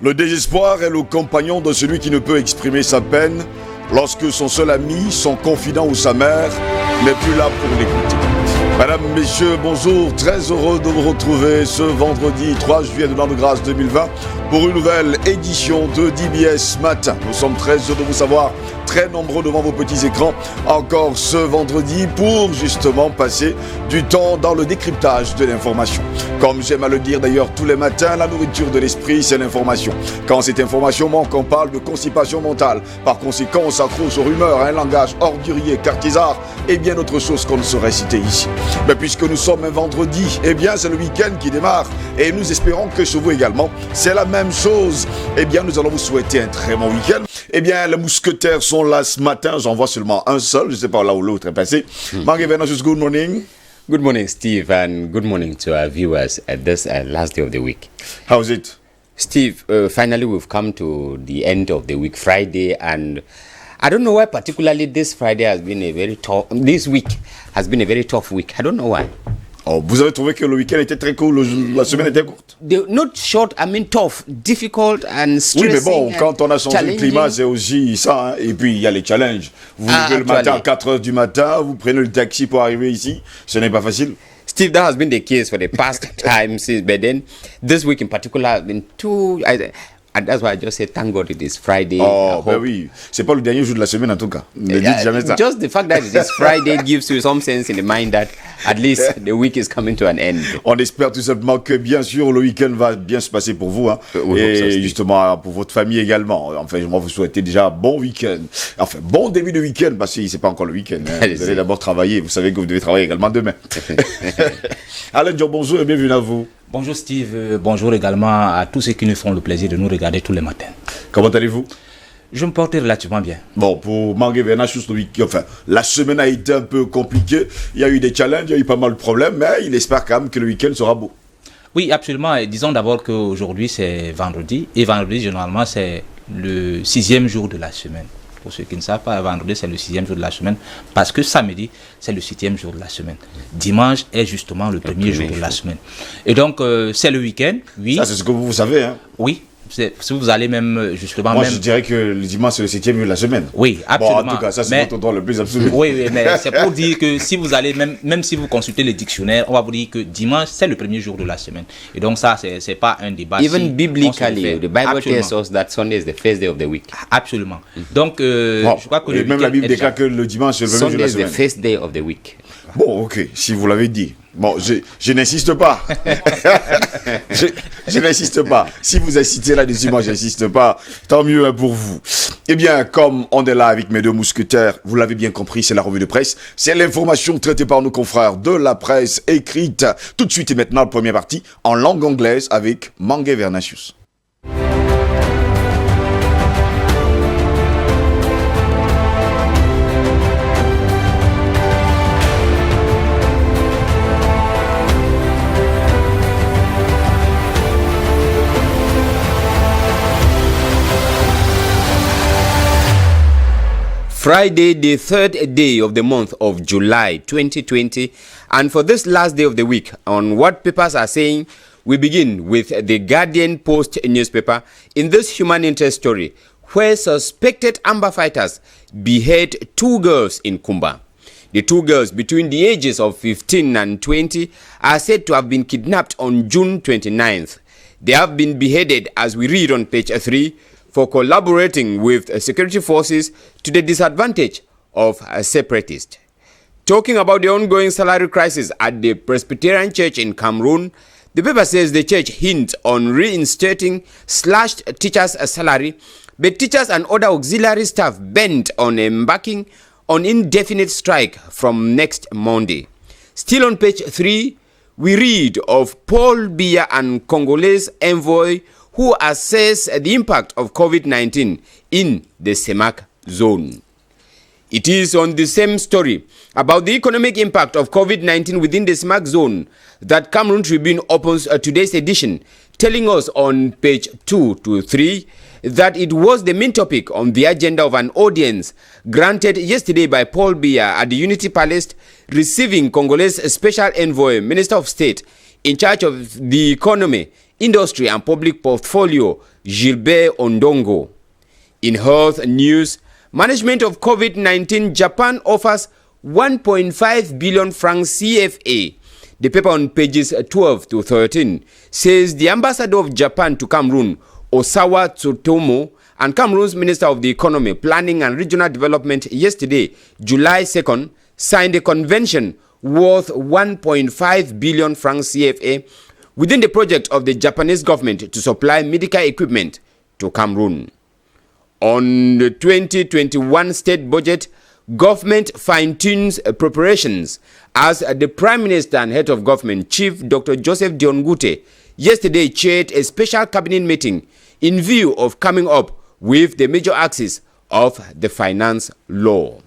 Le désespoir est le compagnon de celui qui ne peut exprimer sa peine lorsque son seul ami, son confident ou sa mère n'est plus là pour l'écouter. Mesdames, Messieurs, bonjour, très heureux de vous retrouver ce vendredi 3 juillet de l'an de grâce 2020 pour une nouvelle édition de DBS Matin. Nous sommes très heureux de vous savoir très nombreux devant vos petits écrans encore ce vendredi pour justement passer du temps dans le décryptage de l'information. Comme j'aime à le dire d'ailleurs tous les matins, la nourriture de l'esprit c'est l'information. Quand cette information manque, on parle de constipation mentale. Par conséquent, on s'accroche aux rumeurs, à un langage ordurier, cartisard et bien d'autres choses qu'on ne saurait citer ici. Mais puisque nous sommes un vendredi, eh bien c'est le week-end qui démarre et nous espérons que chez vous également c'est la même chose. Eh bien nous allons vous souhaiter un très bon week-end. Eh bien les mousquetaires sont là ce matin, j'en vois seulement un seul, je ne sais pas là où l'autre est passé. Mangue Vernachus, good morning. Good morning, Steve, and good morning to our viewers at this last day of the week. How's it? Steve, finally we've come to the end of the week, Friday, and I don't know why particularly this Friday has been a very tough, this week has been a very tough week. I don't know why. Oh, vous avez trouvé que le week-end était très court, la semaine était courte? Not short, I mean tough, difficult and stressing. Oui, mais bon, quand on a changé le climat, c'est aussi ça. Hein. Et puis, il y a les challenges. Vous levez le matin à 4 h du matin, vous prenez le taxi pour arriver ici. Ce n'est pas facile. Steve, that has been the case for the past time since, but then this week in particular has been too... And that's why I just said, thank God it is Friday. Oh, ben oui. C'est pas le dernier jour de la semaine en tout cas. Ne dites jamais ça. Just the fact that it is Friday gives you some sense in the mind that at least the week is coming to an end. On espère tout simplement que bien sûr le week-end va bien se passer pour vous. Hein. Et justement pour votre famille également. Enfin, moi vous souhaitez déjà bon week-end. Enfin, bon début de week-end parce que c'est pas encore le week-end. Hein. Vous allez d'abord travailler. Vous savez que vous devez travailler également demain. Alain Diop, bonjour et bienvenue à vous. Bonjour Steve, bonjour également à tous ceux qui nous font le plaisir de nous regarder tous les matins. Comment allez-vous? Je me porte relativement bien. Bon, pour Mangue Vernachus, enfin, la semaine a été un peu compliquée. Il y a eu des challenges, il y a eu pas mal de problèmes, mais il espère quand même que le week-end sera beau. Oui, absolument. Et disons d'abord qu'aujourd'hui c'est vendredi. Et vendredi, généralement, c'est le 6e jour de la semaine. Pour ceux qui ne savent pas, vendredi, c'est le 6e jour de la semaine. Parce que samedi, c'est le 7e jour de la semaine. Dimanche est justement le premier jour de la semaine. Et donc, c'est le week-end, oui. Ça, c'est ce que vous savez, hein? Oui. Si vous allez même, justement... Moi, je dirais que le dimanche, c'est le 7e jour de la semaine. Oui, absolument. Bon, en tout cas, ça, c'est votre droit le plus absolu. Oui, mais c'est pour dire que si vous allez, même si vous consultez les dictionnaires, on va vous dire que dimanche, c'est le premier jour de la semaine. Et donc, ça, c'est pas un débat. Even biblically, the Bible tells us that Sunday is the first day of the week. Absolument. Donc, je crois que même la Bible déclare que le dimanche, c'est le premier jour de la semaine. Sunday is the first day of the week. Bon, ok, si vous l'avez dit. Bon, je n'insiste pas. je n'insiste pas. Si vous insistez là-dessus, moi, j'insiste pas. Tant mieux hein, pour vous. Eh bien, comme on est là avec mes deux mousquetaires, vous l'avez bien compris, c'est la revue de presse. C'est l'information traitée par nos confrères de la presse écrite. Tout de suite et maintenant, la première partie en langue anglaise avec Mangue Vernachus. Friday, the third day of the month of July 2020. And for this last day of the week, on what papers are saying, we begin with the Guardian Post newspaper in this human interest story, where suspected Amber fighters behead 2 girls in Kumba. The 2 girls between the ages of 15 and 20 are said to have been kidnapped on June 29th. They have been beheaded, as we read on page 3, for collaborating with security forces to the disadvantage of separatists. Talking about the ongoing salary crisis at the Presbyterian Church in Cameroon, the paper says the church hints on reinstating slashed teachers' salary, but teachers and other auxiliary staff bent on embarking on indefinite strike from next Monday. Still on page 3, we read of Paul Biya and Congolese envoy who assess the impact of COVID-19 in the CEMAC zone. It is on the same story about the economic impact of COVID-19 within the CEMAC zone that Cameroon Tribune opens today's edition, telling us on page 2 to 3 that it was the main topic on the agenda of an audience granted yesterday by Paul Biya at the Unity Palace, receiving Congolese Special Envoy, Minister of State, in charge of the economy, Industry and Public Portfolio, Gilbert Ondongo. In health news, management of COVID-19, Japan offers 1.5 billion francs CFA. The paper on pages 12 to 13 says the ambassador of Japan to Cameroon, Osawa Tsutomo, and Cameroon's Minister of the Economy, Planning and Regional Development yesterday, July 2nd, signed a convention worth 1.5 billion francs CFA within the project of the Japanese government to supply medical equipment to Cameroon. On the 2021 state budget, government fine-tunes preparations as the Prime Minister and Head of Government, Chief Dr. Joseph Dion Ngute, yesterday chaired a special cabinet meeting in view of coming up with the major axis of the finance law.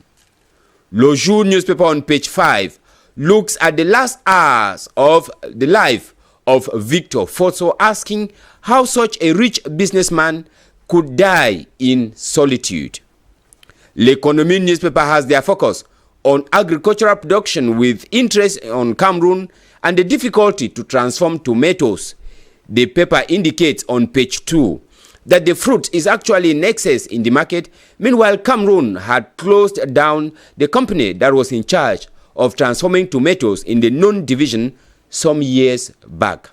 Le Jour newspaper on page 5 looks at the last hours of the life of Victor Fotso, asking how such a rich businessman could die in solitude. L'Economie newspaper has their focus on agricultural production with interest on Cameroon and the difficulty to transform tomatoes. The paper indicates on page 2 that the fruit is actually in excess in the market. Meanwhile, Cameroon had closed down the company that was in charge of transforming tomatoes in the known division some years back.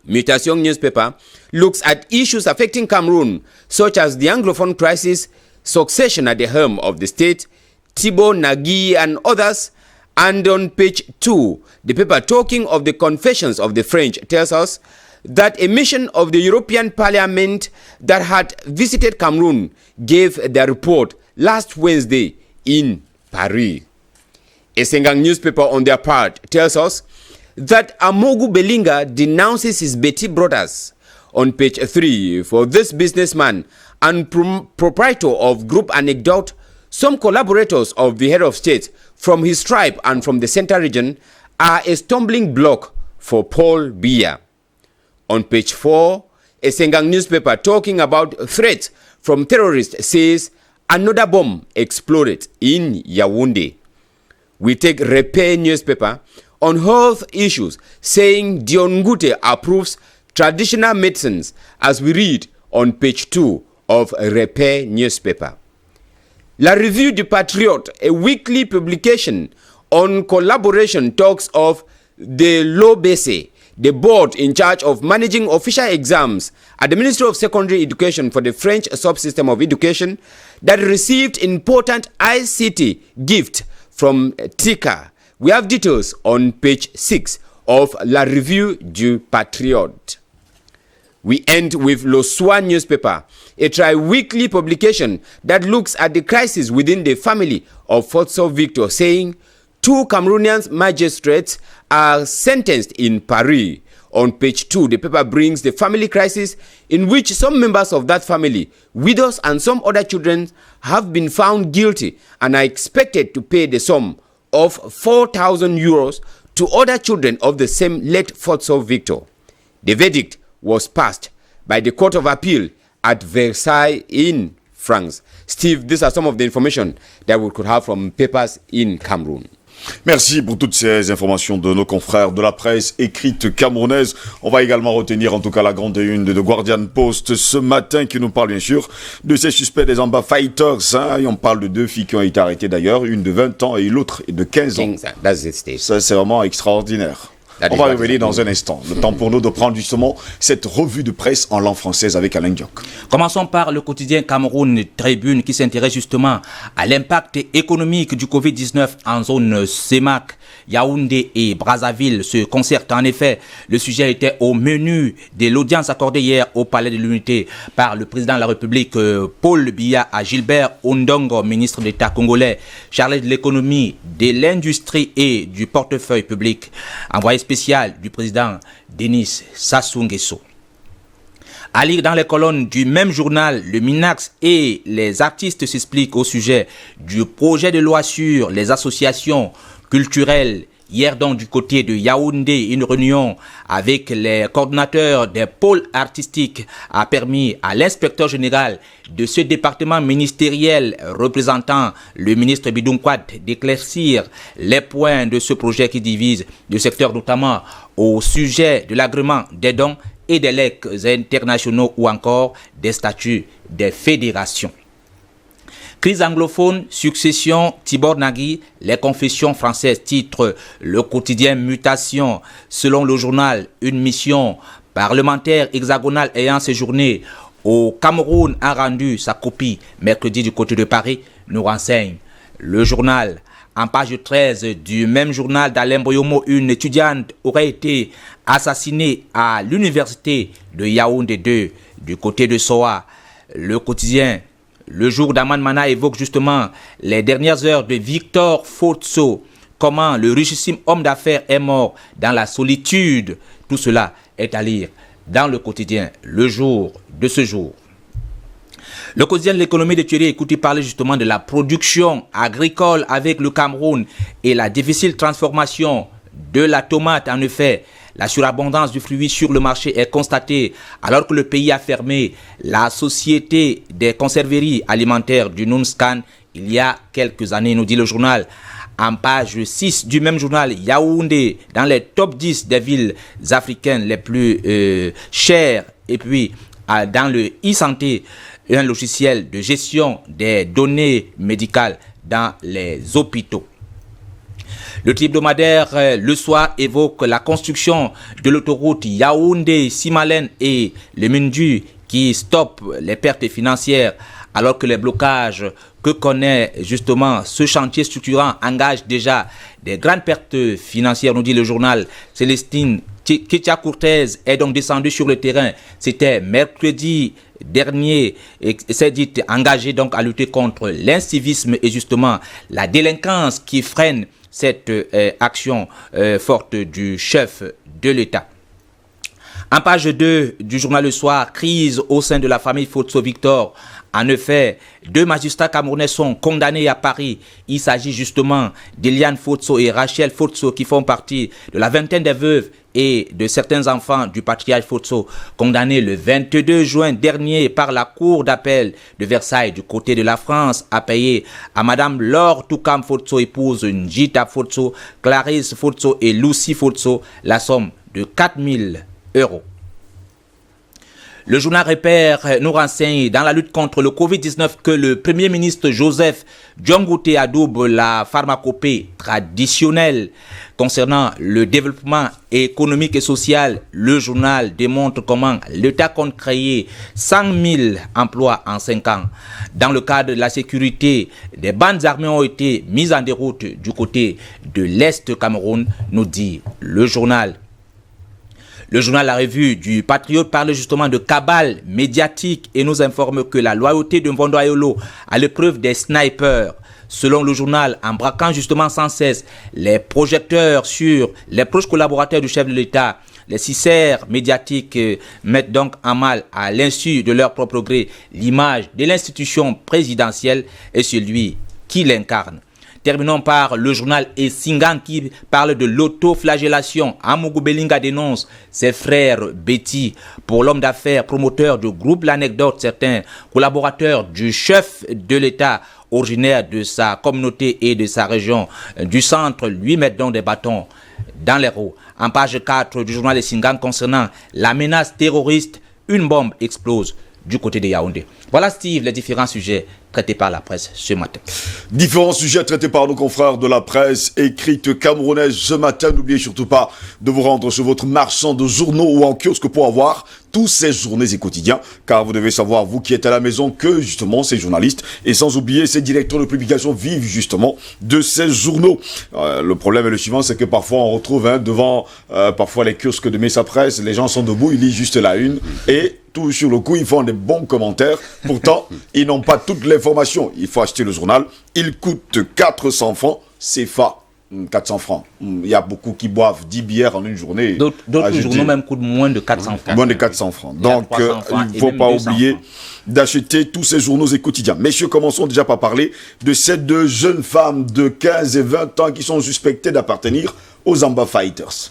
Mutation newspaper looks at issues affecting Cameroon, such as the Anglophone crisis, succession at the helm of the state, Thibaut Nagui and others. And on page 2, the paper talking of the confessions of the French tells us that a mission of the European Parliament that had visited Cameroon gave their report last Wednesday in Paris. A Sengang newspaper on their part tells us that Amogu Belinga denounces his Betty brothers. On page 3, for this businessman and proprietor of Group Anecdote, some collaborators of the head of state from his tribe and from the central region are a stumbling block for Paul Biya. On page 4, a Sengang newspaper talking about threats from terrorists says another bomb exploded in Yaoundé. We take Repair newspaper on health issues, saying Dion Ngute approves traditional medicines, as we read on page 2 of Repair newspaper. La Revue du Patriote, a weekly publication on collaboration, talks of the LOBC, the board in charge of managing official exams at the Ministry of Secondary Education for the French subsystem of education, that received important ICT gift from TICA. We have details on page 6 of La Revue du Patriote. We end with Le Soir newspaper, a tri-weekly publication that looks at the crisis within the family of Fotso Victor, saying 2 Cameroonian magistrates are sentenced in Paris. On page 2, the paper brings the family crisis in which some members of that family, widows and some other children, have been found guilty and are expected to pay the sum of 4,000 euros to other children of the same late Fotso Victor. The verdict was passed by the Court of Appeal at Versailles in France. Steve, these are some of the information that we could have from papers in Cameroon. Merci pour toutes ces informations de nos confrères de la presse écrite camerounaise. On va également retenir en tout cas la grande une de The Guardian Post ce matin qui nous parle bien sûr de ces suspects des Amba Fighters. Et on parle de 2 filles qui ont été arrêtées d'ailleurs, une de 20 ans et l'autre de 15 ans. Ça c'est vraiment extraordinaire. On va revenir dans un instant. Le temps pour nous de prendre justement cette revue de presse en langue française avec Alain Diok. Commençons par le quotidien Cameroun Tribune qui s'intéresse justement à l'impact économique du Covid-19 en zone CEMAC. Yaoundé et Brazzaville se concertent. En effet, le sujet était au menu de l'audience accordée hier au Palais de l'Unité par le président de la République Paul Biya à Gilbert Ondongo, ministre d'État congolais, chargé de l'économie, de l'industrie et du portefeuille public. Envoyé spécial du président Denis Sassou Nguesso. À lire dans les colonnes du même journal, le Minax et les artistes s'expliquent au sujet du projet de loi sur les associations culturelles. Hier donc du côté de Yaoundé, une réunion avec les coordonnateurs des pôles artistiques a permis à l'inspecteur général de ce département ministériel représentant le ministre Bidou N'Quad d'éclaircir les points de ce projet qui divise le secteur, notamment au sujet de l'agrément des dons et des legs internationaux ou encore des statuts des fédérations. Crise anglophone, succession, Tibor Nagui, les confessions françaises, titre le quotidien Mutation. Selon le journal, une mission parlementaire hexagonale ayant séjourné au Cameroun a rendu sa copie mercredi du côté de Paris, nous renseigne le journal. En page 13 du même journal d'Alain Boyomo, une étudiante aurait été assassinée à l'université de Yaoundé 2 du côté de Soa. Le quotidien Le Jour d'Aman Mana évoque justement les dernières heures de Victor Fotso, comment le richissime homme d'affaires est mort dans la solitude. Tout cela est à lire dans le quotidien Le Jour de ce jour. Le quotidien de l'économie de Thierry écoutez parler justement de la production agricole avec le Cameroun et la difficile transformation de la tomate. En effet, la surabondance du fruit sur le marché est constatée alors que le pays a fermé la société des conserveries alimentaires du Nunscan il y a quelques années, nous dit le journal. En page 6 du même journal, Yaoundé, dans les top 10 des villes africaines les plus chères. Et puis, dans le e-santé, un logiciel de gestion des données médicales dans les hôpitaux. Le hebdomadaire Le Soir évoque la construction de l'autoroute Yaoundé-Simalène et le Mindu qui stoppe les pertes financières alors que les blocages que connaît justement ce chantier structurant engagent déjà des grandes pertes financières, nous dit le journal. Célestine Ketia Cortez est donc descendue sur le terrain. C'était mercredi dernier et s'est dit engagée donc à lutter contre l'incivisme et justement la délinquance qui freine cette action forte du chef de l'État. En page 2 du journal Le Soir, crise au sein de la famille Fotso Victor. En effet, 2 magistrats camerounais sont condamnés à Paris. Il s'agit justement d'Eliane Fotso et Rachel Fotso qui font partie de la vingtaine des veuves et de certains enfants du patriarche Fotso, condamnés le 22 juin dernier par la cour d'appel de Versailles du côté de la France à payer à Madame Laure Toukam Fotso, épouse Njita Fotso, Clarisse Fotso et Lucie Fotso, la somme de 4 000 euros. Le journal Repère nous renseigne dans la lutte contre le Covid-19 que le Premier ministre Joseph Diongouté adoube la pharmacopée traditionnelle. Concernant le développement économique et social, le journal démontre comment l'État compte créer 100 000 emplois en 5 ans. Dans le cadre de la sécurité, des bandes armées ont été mises en déroute du côté de l'Est Cameroun, nous dit le journal. Le journal La Revue du Patriote parle justement de cabale médiatique et nous informe que la loyauté de Mvondo Ayolo à l'épreuve des snipers. Selon le journal, en braquant justement sans cesse les projecteurs sur les proches collaborateurs du chef de l'État, les cicères médiatiques mettent donc en mal, à l'insu de leur propre gré, l'image de l'institution présidentielle et celui qui l'incarne. Terminons par le journal Essingan qui parle de l'autoflagellation. Amougou Belinga dénonce ses frères Betty. Pour l'homme d'affaires, promoteur du groupe L'Anecdote, certains collaborateurs du chef de l'État, originaire de sa communauté et de sa région du centre, lui mettent donc des bâtons dans les roues. En page 4 du journal Essingan concernant la menace terroriste, une bombe explose du côté de Yaoundé. Voilà Steve, les différents sujets traités par la presse ce matin. Différents sujets traités par nos confrères de la presse écrite camerounaise ce matin. N'oubliez surtout pas de vous rendre sur votre marchand de journaux ou en kiosque pour avoir tous ces journées et quotidiens, car vous devez savoir, vous qui êtes à la maison, que justement ces journalistes et sans oublier ces directeurs de publication vivent justement de ces journaux. Le problème est le suivant, c'est que parfois on retrouve devant parfois les kiosques de Messa Presse, les gens sont debout, ils lisent juste la une et tout sur le coup, ils font des bons commentaires. Pourtant, ils n'ont pas toute l'information. Il faut acheter le journal. Il coûte 400 francs CFA. 400 francs. Il y a beaucoup qui boivent 10 bières en une journée. D'autres journaux même coûtent moins de 400 francs. Moins de 400 francs. Donc, il ne faut pas oublier d'acheter tous ces journaux et quotidiens. Messieurs, commençons déjà par parler de ces 2 jeunes femmes de 15 et 20 ans qui sont suspectées d'appartenir aux Zamba Fighters.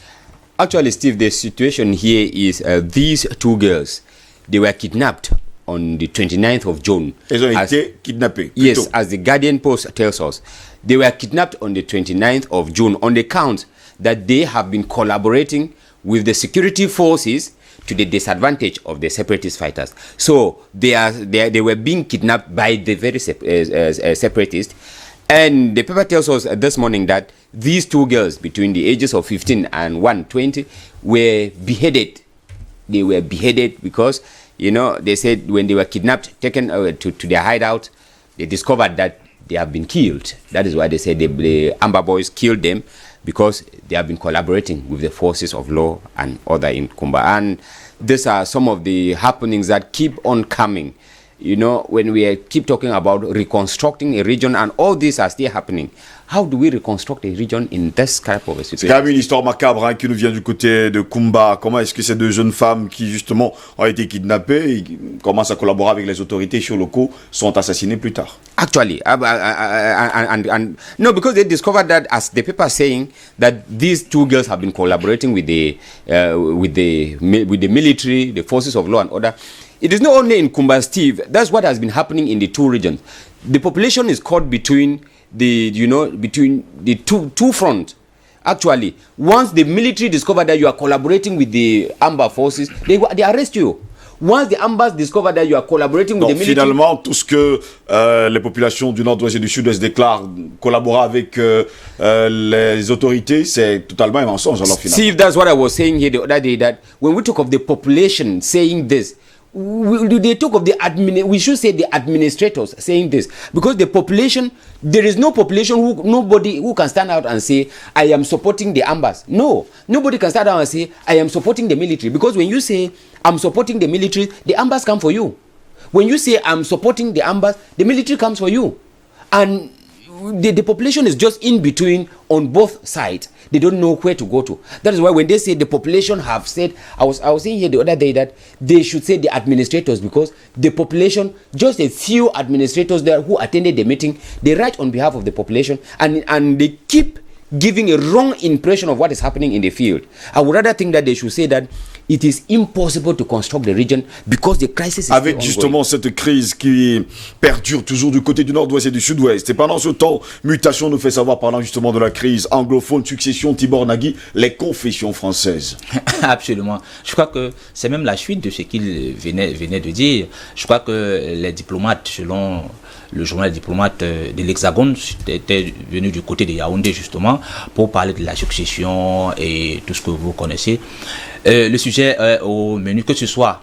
Actually, Steve, the situation here is these 2 girls, they were kidnapped on the 29th of June. Elles ont été kidnappées. Yes, as the Guardian Post tells us. They were kidnapped on the 29th of June on the count that they have been collaborating with the security forces to the disadvantage of the separatist fighters. So they were being kidnapped by the very separatists. And the paper tells us this morning that these two girls between the ages of 15 and 120 were beheaded. They were beheaded because, they said when they were kidnapped, taken to their hideout, they discovered that they have been killed. That is why they said the Amber Boys killed them, because they have been collaborating with the forces of law and other in Kumba. And these are some of the happenings that keep on coming. When we keep talking about reconstructing a region, and all these are still happening, how do we reconstruct a region in this type of a situation? C'est quand même une histoire macabre qui nous vient du côté de Kumba. Comment est-ce que ces deux jeunes femmes qui justement ont été kidnappées et commencent à collaborer avec les autorités sur locaux sont assassinées plus tard? Actually, no, because they discovered that, as the paper saying, that these two girls have been collaborating with the military, the forces of law and order. It is not only in Kumba, Steve. That's what has been happening in the two regions. The population is caught between the two fronts. Actually, once the military discover that you are collaborating with the Amber forces, they arrest you. Once the Ambers discover that you are collaborating with the military... Finalement, tout ce que les populations du Nord-Ouest et du Sud-Ouest déclarent collaborer avec les autorités, c'est totalement un mensonge. Alors, finalement. See, that's what I was saying here the other day, that when we talk of the population saying this, they talk of we should say the administrators saying this, because the population, there is no population nobody who can stand out and say, I am supporting the Ambers. No, nobody can stand out and say, I am supporting the military, because when you say I'm supporting the military, the Ambers come for you. When you say I'm supporting the Ambers, the military comes for you. And the population is just in between on both sides. They don't know where to go to. That is why when they say the population have said, I was saying here the other day that they should say the administrators, because the population, just a few administrators there who attended the meeting, they write on behalf of the population, and they keep giving a wrong impression of what is happening in the field. I would rather think that they should say that it is impossible to construct the region because the crisis is avec justement cette crise qui perdure toujours du côté du Nord-Ouest et du Sud-Ouest. Et pendant ce temps, Mutation nous fait savoir, parlant justement de la crise anglophone, succession Tibor Nagui, les confessions françaises. Absolument. Je crois que c'est même la suite de ce qu'il venait de dire. Je crois que les diplomates, selon le journal diplomate de l'Hexagone, était venu du côté de Yaoundé justement pour parler de la succession et tout ce que vous connaissez. Le sujet au menu, que ce soit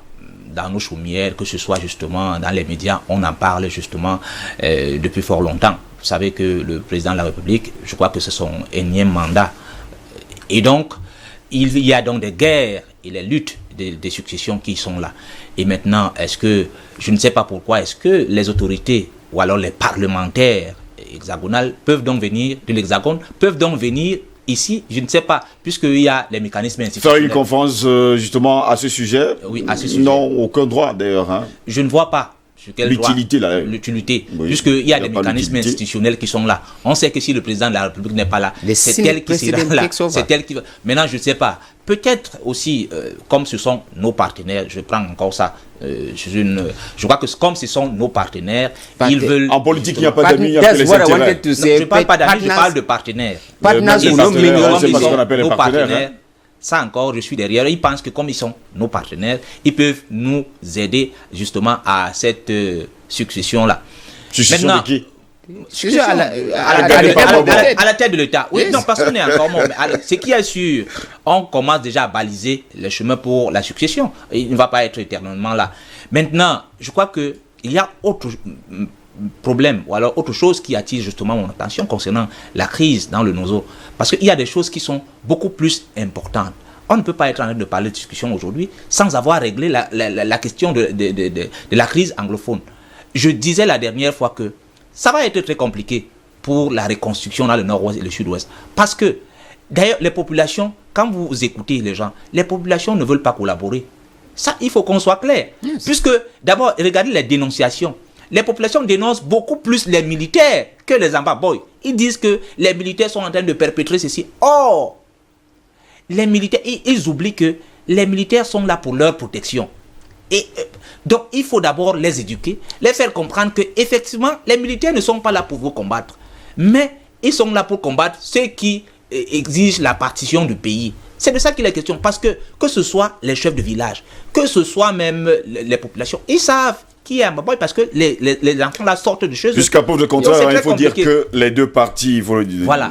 dans nos chaumières, que ce soit justement dans les médias, on en parle justement depuis fort longtemps. Vous savez que le président de la République, je crois que c'est son énième mandat. Et donc, il y a donc des guerres et les luttes des successions qui sont là. Et maintenant, est-ce que, je ne sais pas pourquoi, est-ce que les autorités ou alors les parlementaires hexagonales peuvent donc venir de l'Hexagone, peuvent donc venir ici, je ne sais pas, puisqu'il y a les mécanismes institutionnels. Faire une conférence justement à ce sujet? Oui, à ce sujet. Non, aucun droit d'ailleurs. Hein. Je ne vois pas. L'utilité, là. L'utilité, oui, puisqu'il y a des mécanismes institutionnels qui sont là. On sait que si le président de la République n'est pas là, c'est elle qui sera là. C'est elle qui va. Maintenant, je ne sais pas. Peut-être aussi, comme ce sont nos partenaires, je prends encore ça. Je crois que comme ce sont nos partenaires, ils veulent. En politique, il n'y a pas d'amis, il y a que les intérêts. Je ne parle pas d'amis, je parle de partenaires. Partenaires, c'est pas ce qu'on appelle les partenaires. Ça encore, je suis derrière. Ils pensent que comme ils sont nos partenaires, ils peuvent nous aider justement à cette succession-là. Succession de qui? À la tête de l'État. Oui, non, parce qu'on est encore mort. Ce qui est sûr, on commence déjà à baliser le chemin pour la succession. Il ne va pas être éternellement là. Maintenant, je crois qu'il y a autre problème, ou alors autre chose qui attire justement mon attention concernant la crise dans le Nozo. Parce qu'il y a des choses qui sont beaucoup plus importantes. On ne peut pas être en train de parler de discussion aujourd'hui sans avoir réglé la question de la crise anglophone. Je disais la dernière fois que ça va être très compliqué pour la reconstruction dans le Nord-Ouest et le Sud-Ouest. Parce que, d'ailleurs, les populations, quand vous écoutez les gens, les populations ne veulent pas collaborer. Ça, il faut qu'on soit clair. Yes. Puisque, d'abord, regardez les dénonciations. Les populations dénoncent beaucoup plus les militaires que les Amba Boys. Ils disent que les militaires sont en train de perpétrer ceci. Or, les militaires, ils oublient que les militaires sont là pour leur protection. Et donc, il faut d'abord les éduquer, les faire comprendre que effectivement, les militaires ne sont pas là pour vous combattre, mais ils sont là pour combattre ceux qui exigent la partition du pays. C'est de ça qu'il est question. Parce que ce soit les chefs de village, que ce soit même les populations, ils savent qui est Mbamboy parce que les enfants là sortent de chez eux. Jusqu'à preuve de contraire, il faut dire que les deux parties,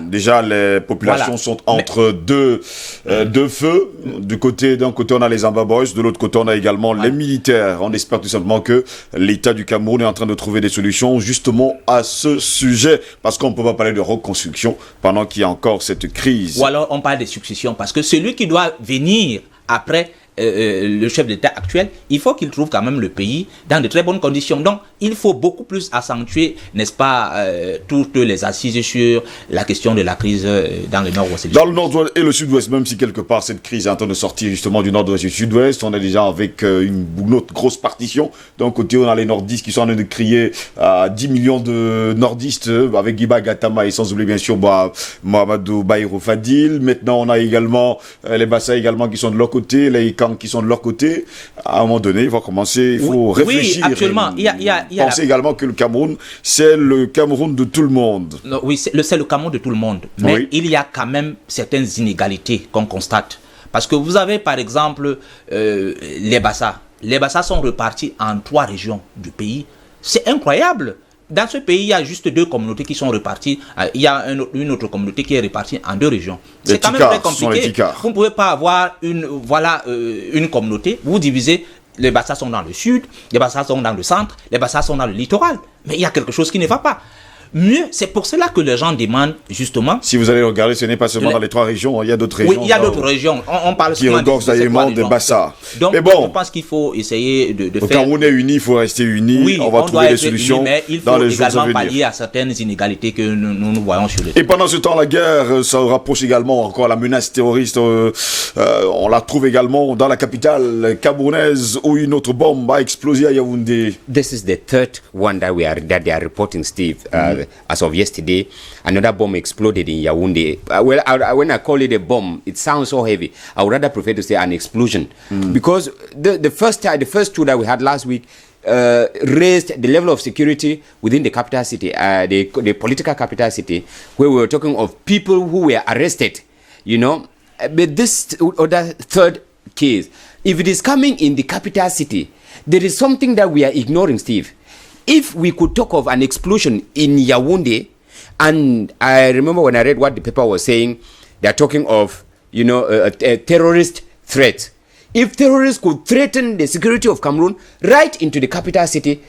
déjà les populations sont entre deux feux. D'un côté on a les Amba Boys, de l'autre côté on a également les militaires. On espère tout simplement que l'État du Cameroun est en train de trouver des solutions justement à ce sujet, parce qu'on ne peut pas parler de reconstruction pendant qu'il y a encore cette crise. Ou alors on parle de succession, parce que celui qui doit venir après le chef d'État actuel, il faut qu'il trouve quand même le pays dans de très bonnes conditions. Donc, il faut beaucoup plus accentuer, n'est-ce pas, toutes les assises sur la question de la crise dans le nord-ouest. Dans le nord-ouest et le sud-ouest, même si quelque part cette crise est en train de sortir justement du nord-ouest et du sud-ouest, on est déjà avec une autre grosse partition. D'un côté, on a les nordistes qui sont en train de crier à 10 millions de nordistes avec Giba Gatama et sans oublier bien sûr Mohamedou Bayrou Fadil. Maintenant, on a également les Bassa également qui sont de leur côté, les qui sont de leur côté. À un moment donné, il faut réfléchir. Oui, actuellement, il y a pensez également que le Cameroun, c'est le Cameroun de tout le monde. Non, oui, c'est le Cameroun de tout le monde. Mais il y a quand même certaines inégalités qu'on constate. Parce que vous avez par exemple les Bassa. Les Bassa sont repartis en 3 régions du pays. C'est incroyable. Dans ce pays, il y a juste 2 communautés qui sont reparties. Il y a une autre communauté qui est répartie en 2 régions. C'est quand même très compliqué. Vous ne pouvez pas avoir une communauté. Vous divisez, les Bassa sont dans le sud, les Bassa sont dans le centre, les Bassa sont dans le littoral. Mais il y a quelque chose qui ne va pas. Mieux, c'est pour cela que les gens demandent justement... Si vous allez regarder, ce n'est pas seulement dans les 3 régions, il y a d'autres régions. Oui, il y a d'autres régions. On parle qui regorgent d'ailleurs des Bassa. Donc, mais bon, je pense qu'il faut essayer de faire... Quand on est unis, il faut rester unis. Oui, on va trouver des solutions mais il faut dans les jours à également venir. pallier à certaines inégalités que nous voyons sur le terrain. Et pendant ce temps, la guerre, ça rapproche également encore la menace terroriste. On la trouve également dans la capitale camerounaise où une autre bombe a explosé à Yaoundé. This is the third one that they are reporting, Steve, as of yesterday. Another bomb exploded in Yaoundé. When I call it a bomb, it sounds so heavy. I would rather prefer to say an explosion, because the first 2 that we had last week raised the level of security within the capital city, the political capital city, where we were talking of people who were arrested. You know, but this other third case, if it is coming in the capital city, there is something that we are ignoring, Steve. If we could talk of an explosion in Yaoundé. And I remember when I read what the paper was saying, they're talking of, a terrorist threat. If terrorists could threaten the security of Cameroon right into the capital city,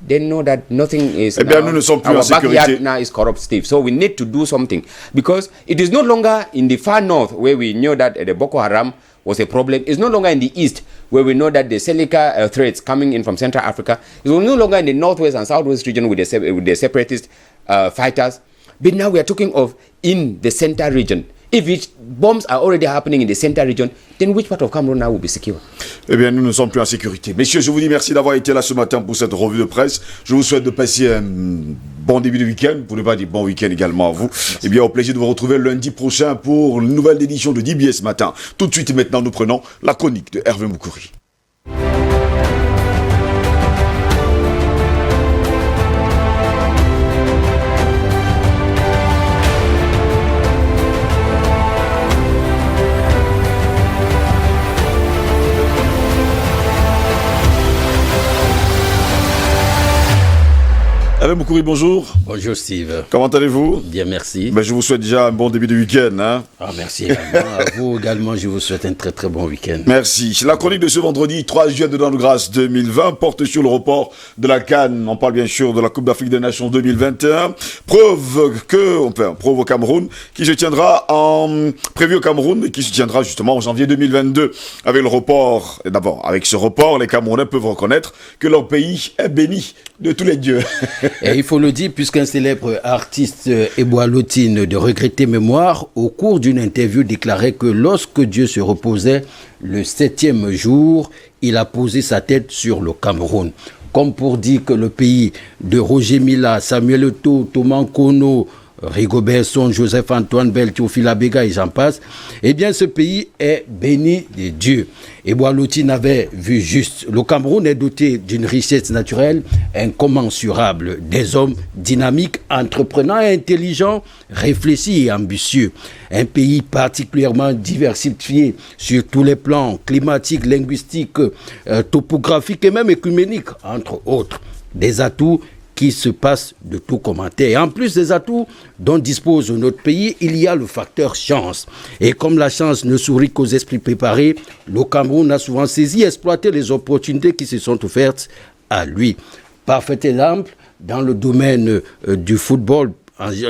they know that nothing is... nous ne sommes plus en sécurité. Backyard now is corrupt, Steve. So we need to do something. Because it is no longer in the far north where we knew that the Boko Haram was a problem. It's no longer in the east where we know that the Seleka threats coming in from Central Africa. It's no longer in the northwest and southwest region with the separatist fighters. But now we are talking of in the center region. If bombs are already happening in the center region, then which part of Cameroun now will be secure? Eh bien, nous ne sommes plus en sécurité. Messieurs, je vous dis merci d'avoir été là ce matin pour cette revue de presse. Je vous souhaite de passer un bon début de week-end, pour ne pas dire bon week-end également à vous. Merci. Eh bien, au plaisir de vous retrouver lundi prochain pour une nouvelle édition de DBS Matin. Tout de suite et maintenant, nous prenons la chronique de Hervé Moukouri. Hervé Moukouri, bonjour. Bonjour Steve. Comment allez-vous? Bien, merci. Ben, je vous souhaite déjà un bon début de week-end. Hein? Merci également. À vous également, je vous souhaite un très très bon week-end. Merci. La chronique de ce vendredi 3 juillet de l'an de grâce 2020 porte sur le report de la CAN. On parle bien sûr de la Coupe d'Afrique des Nations 2021. Preuve au Cameroun, qui se tiendra prévu au Cameroun et qui se tiendra justement en janvier 2022. Avec le report, et d'abord, avec ce report, les Camerounais peuvent reconnaître que leur pays est béni de tous les dieux. Et il faut le dire, puisqu'un célèbre artiste éboalotine de regrettée mémoire, au cours d'une interview, déclarait que lorsque Dieu se reposait le 7e jour, il a posé sa tête sur le Cameroun. Comme pour dire que le pays de Roger Mila, Samuel Eto'o, Thomas Kono, Rigobert Song, Joseph-Antoine Bell, Théophile Abega et j'en passe, eh bien ce pays est béni de Dieu. Et Boalotine avait vu juste. Le Cameroun est doté d'une richesse naturelle incommensurable, des hommes dynamiques, entreprenants, intelligents, réfléchis et ambitieux. Un pays particulièrement diversifié sur tous les plans climatiques, linguistiques, topographiques et même écuméniques, entre autres. Des atouts qui se passent de tout commentaire. Et en plus des atouts dont dispose notre pays, il y a le facteur chance. Et comme la chance ne sourit qu'aux esprits préparés, le Cameroun a souvent saisi et exploité les opportunités qui se sont offertes à lui. Parfait exemple dans le domaine du football,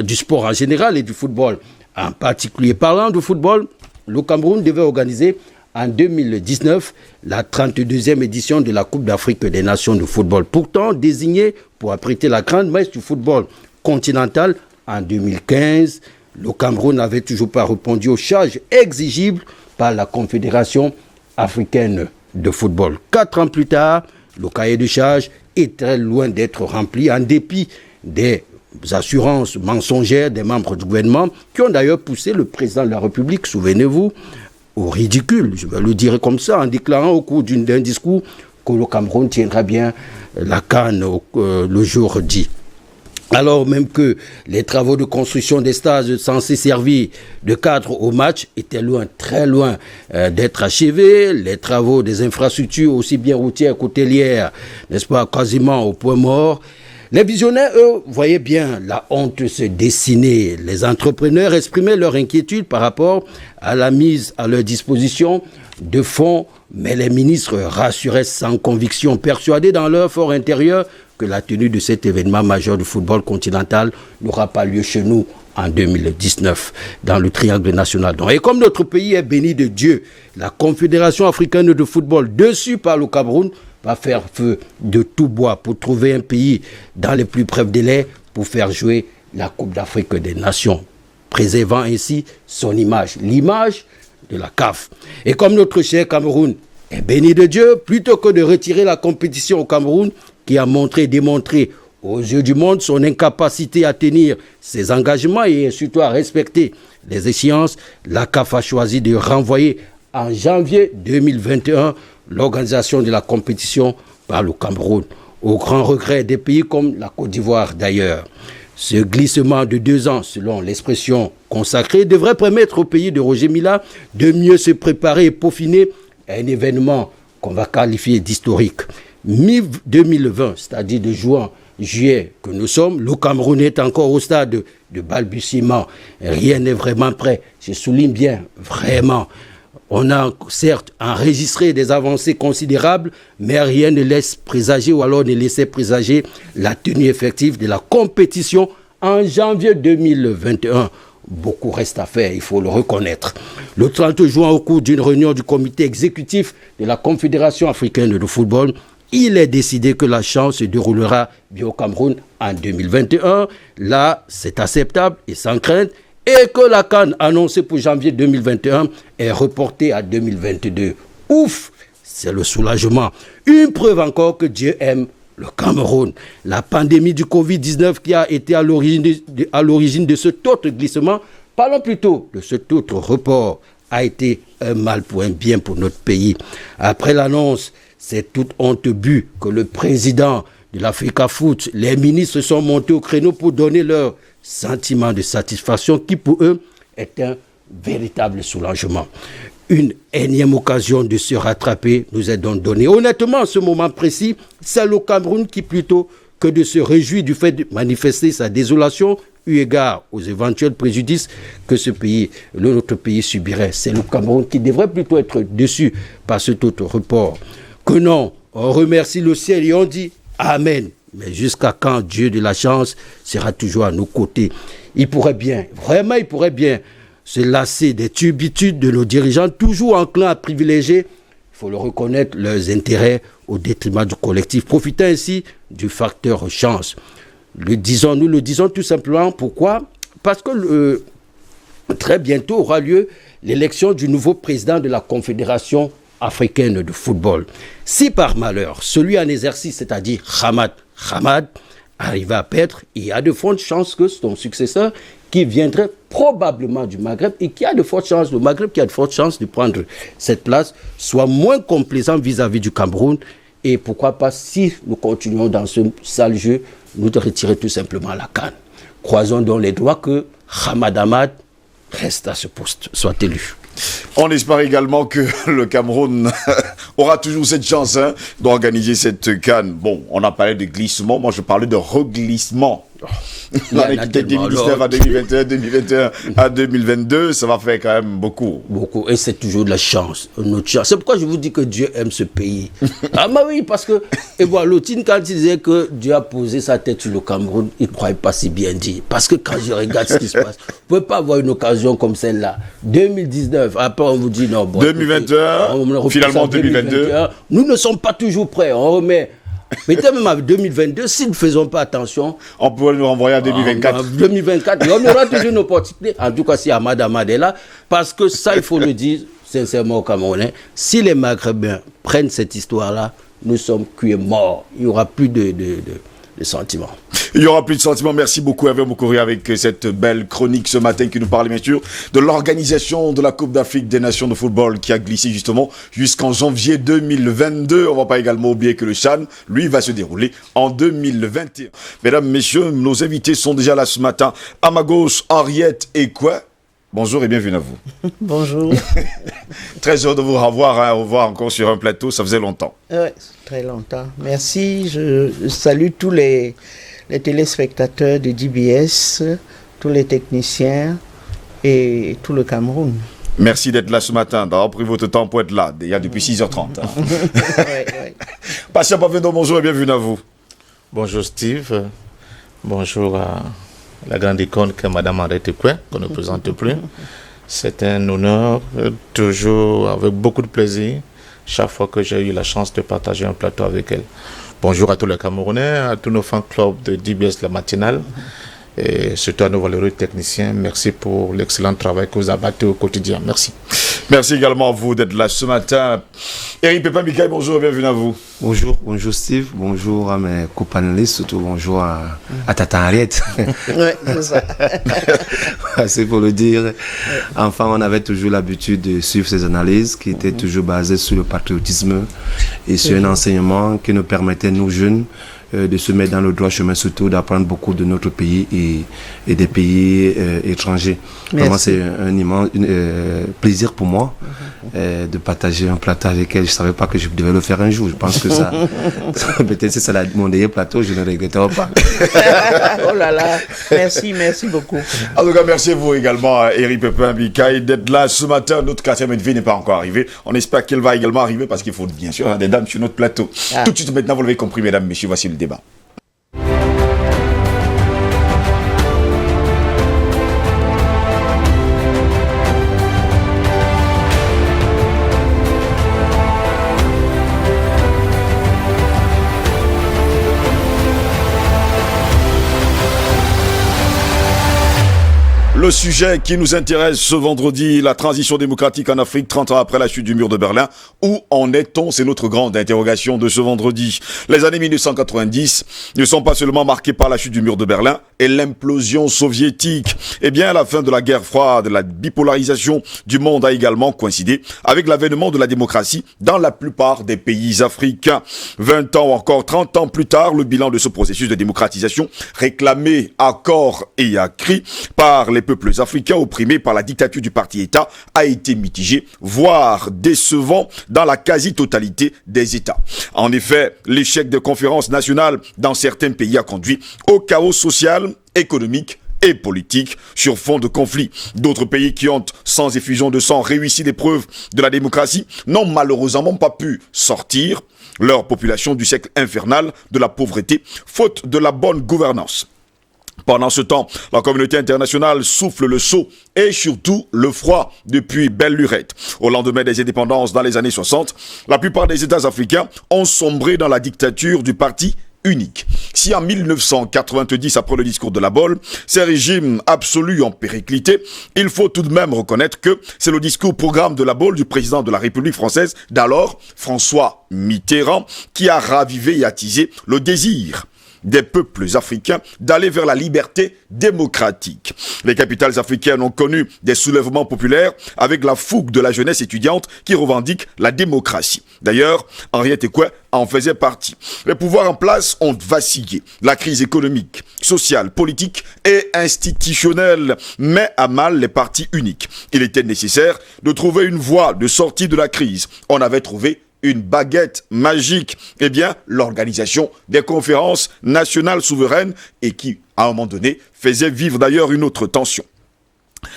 du sport en général et du football en particulier. Parlant de football, le Cameroun devait organiser en 2019 la 32e édition de la Coupe d'Afrique des Nations de football. Pourtant désignée pour abriter la grande messe du football continental en 2015, le Cameroun n'avait toujours pas répondu aux charges exigibles par la Confédération africaine de football. 4 ans plus tard, le cahier de charges est très loin d'être rempli en dépit des assurances mensongères des membres du gouvernement qui ont d'ailleurs poussé le président de la République, souvenez-vous, au ridicule, je vais le dire comme ça, en déclarant au cours d'un discours que le Cameroun tiendra bien la CAN le jour dit. Alors même que les travaux de construction des stades censés servir de cadre au match étaient loin, très loin d'être achevés, les travaux des infrastructures aussi bien routières qu'hôtelières, n'est-ce pas, quasiment au point mort. Les visionnaires, eux, voyaient bien la honte se dessiner. Les entrepreneurs exprimaient leur inquiétude par rapport à la mise à leur disposition de fonds, mais les ministres rassuraient sans conviction, persuadés dans leur fort intérieur que la tenue de cet événement majeur du football continental n'aura pas lieu chez nous en 2019, dans le triangle national. Et comme notre pays est béni de Dieu, la Confédération africaine de football, dessus par le Cameroun, va faire feu de tout bois pour trouver un pays dans les plus brefs délais pour faire jouer la Coupe d'Afrique des Nations, préservant ainsi son image, l'image de la CAF. Et comme notre cher Cameroun est béni de Dieu, plutôt que de retirer la compétition au Cameroun, qui a démontré aux yeux du monde son incapacité à tenir ses engagements et surtout à respecter les échéances, la CAF a choisi de renvoyer en janvier 2021 l'organisation de la compétition par le Cameroun, au grand regret des pays comme la Côte d'Ivoire d'ailleurs. Ce glissement de 2 ans, selon l'expression consacrée, devrait permettre au pays de Roger Mila de mieux se préparer et peaufiner un événement qu'on va qualifier d'historique. Mi-2020, c'est-à-dire de juillet que nous sommes, le Cameroun est encore au stade de balbutiement. Rien n'est vraiment prêt. Je souligne bien, vraiment. On a certes enregistré des avancées considérables, mais rien ne laisse présager ou alors ne laissait présager la tenue effective de la compétition en janvier 2021. Beaucoup reste à faire, il faut le reconnaître. Le 30 juin, au cours d'une réunion du comité exécutif de la Confédération africaine de football, il est décidé que la CHAN se déroulera bien au Cameroun en 2021. Là, c'est acceptable et sans crainte. Et que la CAN annoncée pour janvier 2021 est reportée à 2022. Ouf, c'est le soulagement. Une preuve encore que Dieu aime le Cameroun. La pandémie du Covid-19 qui a été à l'origine de cet autre glissement, parlons plutôt de cet autre report, a été un mal pour un bien pour notre pays. Après l'annonce, c'est toute honte but que le président de l'Africa Foot, les ministres sont montés au créneau pour donner leur sentiment de satisfaction qui pour eux est un véritable soulagement. Une énième occasion de se rattraper nous est donc donnée. Honnêtement, à ce moment précis, c'est le Cameroun qui, plutôt que de se réjouir du fait de manifester sa désolation, eu égard aux éventuels préjudices que notre pays subirait. C'est le Cameroun qui devrait plutôt être déçu par cet autre report. Que non, on remercie le ciel et on dit Amen. Mais jusqu'à quand Dieu de la chance sera toujours à nos côtés? Il pourrait bien se lasser des turbitudes de nos dirigeants, toujours enclins à privilégier, il faut le reconnaître, leurs intérêts au détriment du collectif, profitant ainsi du facteur chance. Nous le disons tout simplement. Pourquoi? Parce que très bientôt aura lieu l'élection du nouveau président de la Confédération africaine de football. Si par malheur, celui en exercice, c'est-à-dire Hamad, arrivé à perdre, il y a de fortes chances que son successeur, qui viendrait probablement du Maghreb et qui a de fortes chances, le Maghreb qui a de fortes chances de prendre cette place, soit moins complaisant vis-à-vis du Cameroun. Et pourquoi pas, si nous continuons dans ce sale jeu, nous de retirer tout simplement la CAN. Croisons donc les doigts que Hamad Ahmad reste à ce poste, soit élu. On espère également que le Cameroun aura toujours cette chance d'organiser cette CAN. Bon, on a parlé de glissement, moi je parlais de reglissement. On a quitté 2019 à 2021, 2021 à 2022, ça va faire quand même beaucoup. Beaucoup, et c'est toujours de la chance, notre chance. C'est pourquoi je vous dis que Dieu aime ce pays. Ah bah oui, parce que Lotine, quand il disait que Dieu a posé sa tête sur le Cameroun, il ne croyait pas si bien dit. Parce que quand je regarde ce qui se passe, vous ne pouvez pas avoir une occasion comme celle-là. 2019, après on vous dit non. Bon, 2021, finalement 2022. Nous ne sommes pas toujours prêts, on remet. Peut-être même en 2022, si nous ne faisons pas attention, on peut nous renvoyer en 2024. En 2024, on aura toujours une opportunité. En tout cas, si Hamad Ahmad est là, parce que ça, il faut le dire sincèrement aux Camerounais, si les Maghrébins prennent cette histoire-là, nous sommes cuits et morts. Il n'y aura plus de sentiments. Il n'y aura plus de sentiments. Merci beaucoup, Hervé Moukouri, avec cette belle chronique ce matin qui nous parle bien sûr de l'organisation de la Coupe d'Afrique des Nations de football qui a glissé justement jusqu'en janvier 2022. On ne va pas également oublier que le CHAN, lui, va se dérouler en 2021. Mesdames, messieurs, nos invités sont déjà là ce matin. À ma gauche, Henriette Ekwe. Bonjour et bienvenue à vous. Bonjour. Très heureux de vous revoir encore sur un plateau, ça faisait longtemps. Oui, très longtemps. Merci, je salue tous les téléspectateurs de DBS, tous les techniciens et tout le Cameroun. Merci d'être là ce matin, d'avoir pris votre temps pour être là, il y a depuis 6h30. Oui. Pascal Pavendo, bonjour et bienvenue à vous. Bonjour Steve, bonjour à la grande icône que Mme Henriette Ekwe, qu'on ne présente plus. C'est un honneur, toujours avec beaucoup de plaisir, chaque fois que j'ai eu la chance de partager un plateau avec elle. Bonjour à tous les Camerounais, à tous nos fan clubs de DBS La Matinale, et surtout à nos valeureux techniciens. Merci pour l'excellent travail que vous abattez au quotidien. Merci. Merci également à vous d'être là ce matin. Eric Pépin Mikaï, bonjour et bienvenue à vous. Bonjour Steve, bonjour à mes co-panélistes, surtout bonjour à Tata Henriette. Oui, c'est ça. C'est pour le dire. Enfin, on avait toujours l'habitude de suivre ces analyses qui étaient toujours basées sur le patriotisme et sur un enseignement qui nous permettait, nous jeunes, de se mettre dans le droit chemin, surtout d'apprendre beaucoup de notre pays et des pays étrangers. Vraiment, c'est un immense plaisir pour moi de partager un plateau avec elle. Je ne savais pas que je devais le faire un jour. Je pense que ça, peut-être si c'est mon dernier plateau, je ne regretterai pas. Oh là là, merci beaucoup. En tout cas, merci à vous également, Eric Pépin Mikaï, d'être là ce matin. Notre 4e invité n'est pas encore arrivé. On espère qu'elle va également arriver parce qu'il faut bien sûr des dames sur notre plateau. Tout de suite maintenant, vous l'avez compris, mesdames, messieurs, voici le débat. Le sujet qui nous intéresse ce vendredi, la transition démocratique en Afrique 30 ans après la chute du mur de Berlin. Où en est-on? C'est notre grande interrogation de ce vendredi. Les années 1990 ne sont pas seulement marquées par la chute du mur de Berlin et l'implosion soviétique. Eh bien, la fin de la guerre froide, la bipolarisation du monde a également coïncidé avec l'avènement de la démocratie dans la plupart des pays africains. 20 ans ou encore 30 ans plus tard, le bilan de ce processus de démocratisation réclamé à corps et à cri par les peuples africains opprimés par la dictature du parti-État a été mitigé, voire décevant dans la quasi-totalité des États. En effet, l'échec des conférences nationales dans certains pays a conduit au chaos social, économique et politique sur fond de conflit. D'autres pays qui ont, sans effusion de sang, réussi l'épreuve de la démocratie n'ont malheureusement pas pu sortir leur population du cercle infernal de la pauvreté, faute de la bonne gouvernance. Pendant ce temps, la communauté internationale souffle le chaud et surtout le froid depuis belle lurette. Au lendemain des indépendances dans les années 60, la plupart des États africains ont sombré dans la dictature du parti unique. Si en 1990, après le discours de la Bolle, ces régimes absolus ont périclité, il faut tout de même reconnaître que c'est le discours programme de la Bolle du président de la République française d'alors, François Mitterrand, qui a ravivé et attisé le désir des peuples africains d'aller vers la liberté démocratique. Les capitales africaines ont connu des soulèvements populaires avec la fougue de la jeunesse étudiante qui revendique la démocratie. D'ailleurs, Henriette Ekoué en faisait partie. Les pouvoirs en place ont vacillé. La crise économique, sociale, politique et institutionnelle met à mal les partis uniques. Il était nécessaire de trouver une voie de sortie de la crise. On avait trouvé une baguette magique, eh bien, l'organisation des conférences nationales souveraines et qui, à un moment donné, faisait vivre d'ailleurs une autre tension.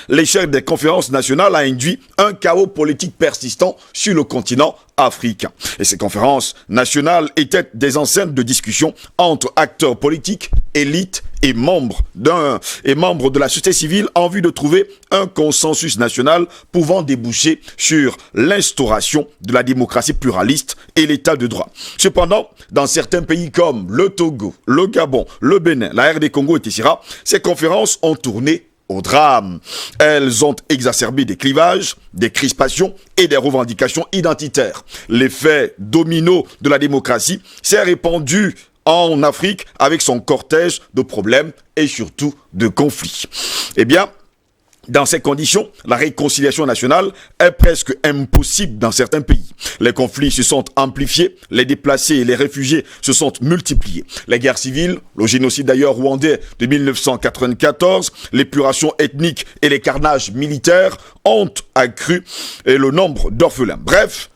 L'échec des conférences nationales a induit un chaos politique persistant sur le continent africain. Et ces conférences nationales étaient des enceintes de discussion entre acteurs politiques, élites et membres de la société civile en vue de trouver un consensus national pouvant déboucher sur l'instauration de la démocratie pluraliste et l'état de droit. Cependant, dans certains pays comme le Togo, le Gabon, le Bénin, la RD Congo, etc., ces conférences ont tourné au drame. Elles ont exacerbé des clivages, des crispations et des revendications identitaires. L'effet domino de la démocratie s'est répandu en Afrique avec son cortège de problèmes et surtout de conflits. Eh bien, dans ces conditions, la réconciliation nationale est presque impossible dans certains pays. Les conflits se sont amplifiés, les déplacés et les réfugiés se sont multipliés. Les guerres civiles, le génocide d'ailleurs rwandais de 1994, l'épuration ethnique et les carnages militaires ont accru le nombre d'orphelins. Bref,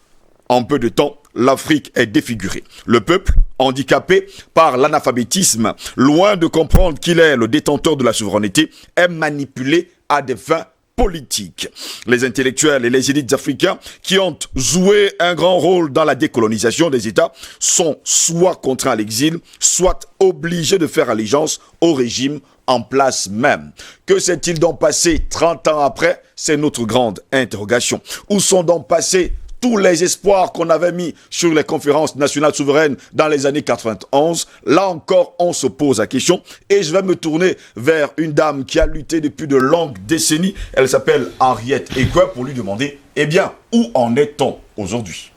en peu de temps, l'Afrique est défigurée. Le peuple, handicapé par l'analphabétisme, loin de comprendre qu'il est le détenteur de la souveraineté, est manipulé à des fins politiques. Les intellectuels et les élites africains qui ont joué un grand rôle dans la décolonisation des États sont soit contraints à l'exil, soit obligés de faire allégeance au régime en place même. Que s'est-il donc passé 30 ans après? C'est notre grande interrogation. Où sont donc passés tous les espoirs qu'on avait mis sur les conférences nationales souveraines dans les années 91, là encore, on se pose la question. Et je vais me tourner vers une dame qui a lutté depuis de longues décennies. Elle s'appelle Henriette Ekoué pour lui demander, eh bien, où en est-on aujourd'hui?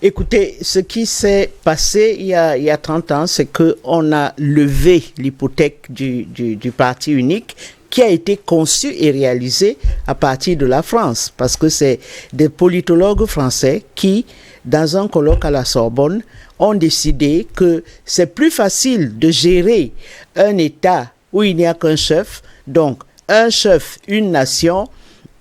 Écoutez, ce qui s'est passé il y a 30 ans, c'est qu'on a levé l'hypothèque du parti unique qui a été conçu et réalisé à partir de la France, parce que c'est des politologues français qui, dans un colloque à la Sorbonne, ont décidé que c'est plus facile de gérer un État où il n'y a qu'un chef, donc un chef, une nation,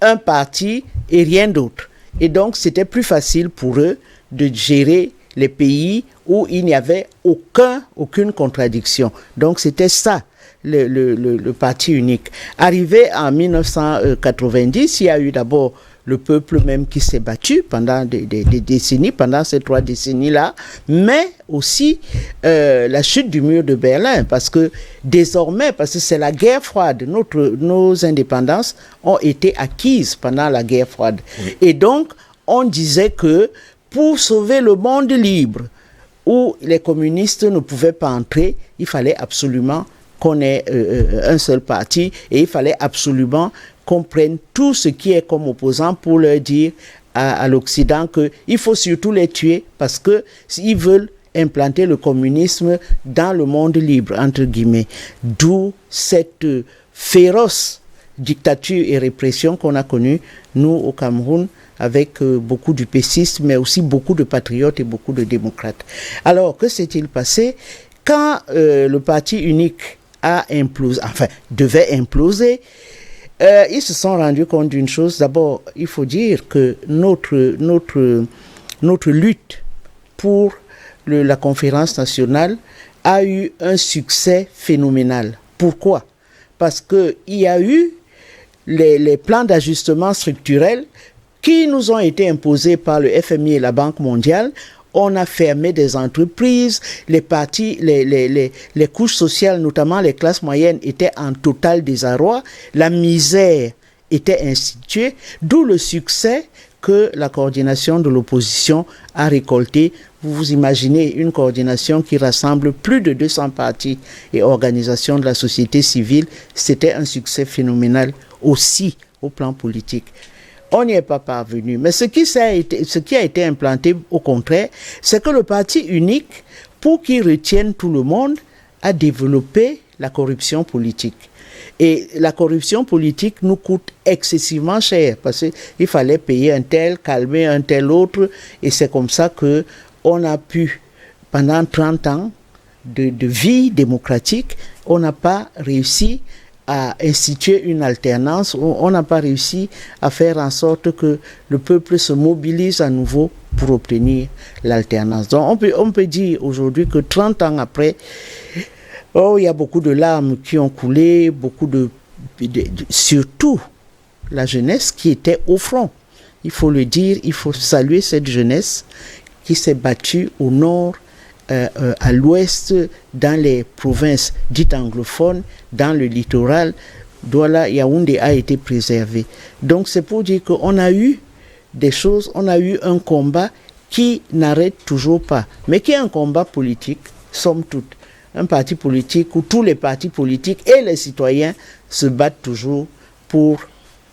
un parti et rien d'autre. Et donc c'était plus facile pour eux de gérer les pays où il n'y avait aucune contradiction. Donc c'était ça. Le parti unique. Arrivé en 1990, il y a eu d'abord le peuple même qui s'est battu pendant des décennies, pendant ces 3 décennies-là, mais aussi la chute du mur de Berlin, parce que désormais, parce que c'est la guerre froide, nos indépendances ont été acquises pendant la guerre froide. Oui. Et donc, on disait que pour sauver le monde libre, où les communistes ne pouvaient pas entrer, il fallait absolument qu'on ait un seul parti et il fallait absolument qu'on prenne tout ce qui est comme opposant pour leur dire à l'Occident qu'il faut surtout les tuer parce que s'ils veulent implanter le communisme dans le monde libre, entre guillemets. D'où cette féroce dictature et répression qu'on a connue, nous, au Cameroun, avec beaucoup de pécistes, mais aussi beaucoup de patriotes et beaucoup de démocrates. Alors, que s'est-il passé? Quand le parti unique devait imploser, ils se sont rendus compte d'une chose. D'abord, il faut dire que notre lutte pour la conférence nationale a eu un succès phénoménal. Pourquoi? Parce qu'il y a eu les plans d'ajustement structurel qui nous ont été imposés par le FMI et la Banque mondiale. On a fermé des entreprises, les couches sociales, notamment les classes moyennes, étaient en total désarroi, la misère était instituée, d'où le succès que la coordination de l'opposition a récolté. Vous vous imaginez une coordination qui rassemble plus de 200 partis et organisations de la société civile, c'était un succès phénoménal aussi au plan politique. On n'y est pas parvenu. Mais ce qui a été implanté, au contraire, c'est que le parti unique pour qu'ils retiennent tout le monde à développer la corruption politique. Et la corruption politique nous coûte excessivement cher parce qu'il fallait payer un tel, calmer un tel autre. Et c'est comme ça qu'on a pu, pendant 30 ans de vie démocratique, on n'a pas réussi à instituer une alternance, on n'a pas réussi à faire en sorte que le peuple se mobilise à nouveau pour obtenir l'alternance. Donc on peut dire aujourd'hui que 30 ans après, il y a beaucoup de larmes qui ont coulé, surtout la jeunesse qui était au front. Il faut le dire, il faut saluer cette jeunesse qui s'est battue au nord, à l'ouest, dans les provinces dites anglophones, dans le littoral. Douala, Yaoundé a été préservé. Donc c'est pour dire qu'on a eu des choses, on a eu un combat qui n'arrête toujours pas, mais qui est un combat politique, somme toute. Un parti politique où tous les partis politiques et les citoyens se battent toujours pour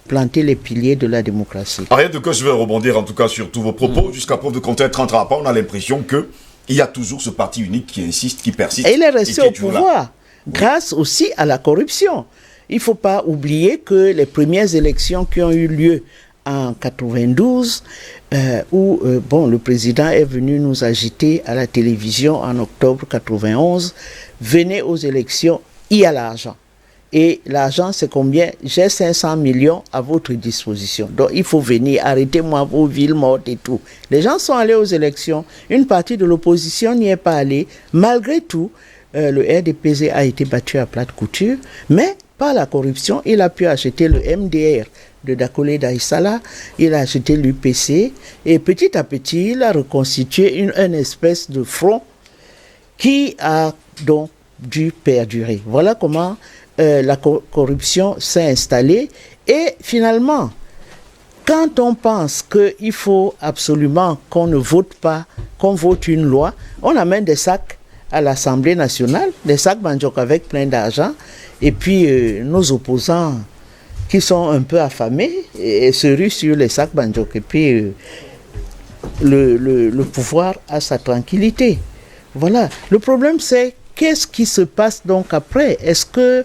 planter les piliers de la démocratie. Rien de que je vais rebondir en tout cas sur tous vos propos. Jusqu'à preuve de contraire, 30 ans après, on a l'impression qu'il y a toujours ce parti unique qui insiste, qui persiste. Et il est resté au pouvoir grâce aussi à la corruption. Il ne faut pas oublier que les premières élections qui ont eu lieu en 92, où le président est venu nous agiter à la télévision en octobre 91, venez aux élections, il y a l'argent. Et l'argent, c'est combien? J'ai 500 millions à votre disposition. Donc, il faut venir, arrêtez-moi vos villes mortes et tout. Les gens sont allés aux élections. Une partie de l'opposition n'y est pas allée. Malgré tout, le RDPC a été battu à plate couture. Mais, par la corruption, il a pu acheter le MDR de Dakole Daïsala, il a acheté l'UPC, et petit à petit, il a reconstitué une espèce de front qui a donc dû perdurer. Voilà comment la corruption s'est installée. Et finalement, quand on pense qu'il faut absolument qu'on ne vote pas, qu'on vote une loi, on amène des sacs à l'Assemblée nationale, des sacs Bandjok avec plein d'argent, et puis nos opposants qui sont un peu affamés et se ruent sur les sacs Bandjok, et puis le pouvoir a sa tranquillité. Voilà. Le problème, c'est qu'est-ce qui se passe donc après? Est-ce que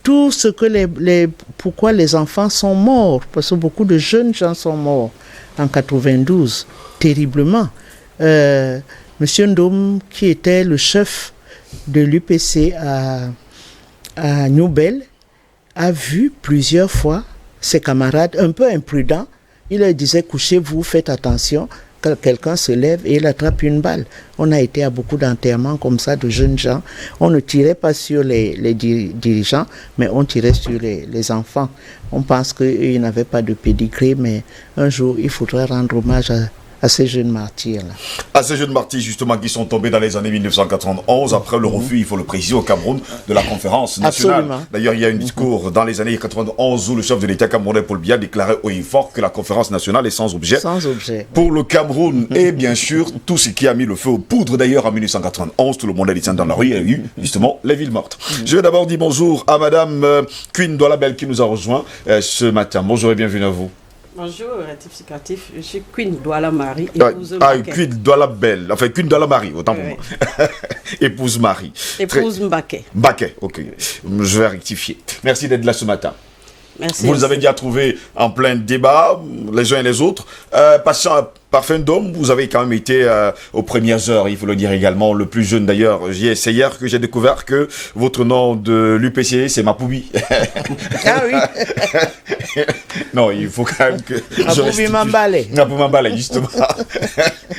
tout ce que pourquoi les enfants sont morts, parce que beaucoup de jeunes gens sont morts en 92, terriblement. Monsieur Ndom, qui était le chef de l'UPC à Newbel, a vu plusieurs fois ses camarades un peu imprudents. Il leur disait, couchez-vous, faites attention. Quand quelqu'un se lève et il attrape une balle. On a été à beaucoup d'enterrements comme ça de jeunes gens. On ne tirait pas sur les dirigeants, mais on tirait sur les enfants. On pense qu'ils n'avaient pas de pédigré, mais un jour, il faudrait rendre hommage à ces jeunes martyrs-là. À ces jeunes martyrs, justement, qui sont tombés dans les années 1991, après le refus, il faut le préciser, au Cameroun, de la conférence nationale. Absolument. D'ailleurs, il y a un discours dans les années 91 où le chef de l'État camerounais, Paul Biya, déclarait haut et fort que la conférence nationale est sans objet. Sans objet. Pour le Cameroun, et bien sûr, tout ce qui a mis le feu aux poudres, d'ailleurs, en 1991, tout le monde est descendu dans la rue, il y a eu, justement, les villes mortes. Je vais d'abord dire bonjour à Madame Queen Douala-Bel qui nous a rejoint ce matin. Bonjour et bienvenue à vous. Bonjour, rectificatif, je suis Queen Douala-Marie, épouse Mbaké. Queen Douala-Bel, enfin Queen Douala-Marie, autant pour moi. Épouse Marie. Épouse Mbaké. Mbaké, ok. Je vais rectifier. Merci d'être là ce matin. Merci. Vous nous avez déjà trouvé en plein débat, les uns et les autres. Passant par fin d'homme, vous avez quand même été aux premières heures, il faut le dire également, le plus jeune d'ailleurs. C'est hier que j'ai découvert que votre nom de l'UPC, c'est Mapoubi. Ah oui. Non, il faut quand même que... Mapoubi Mambale. Mapoubi Mambale, justement.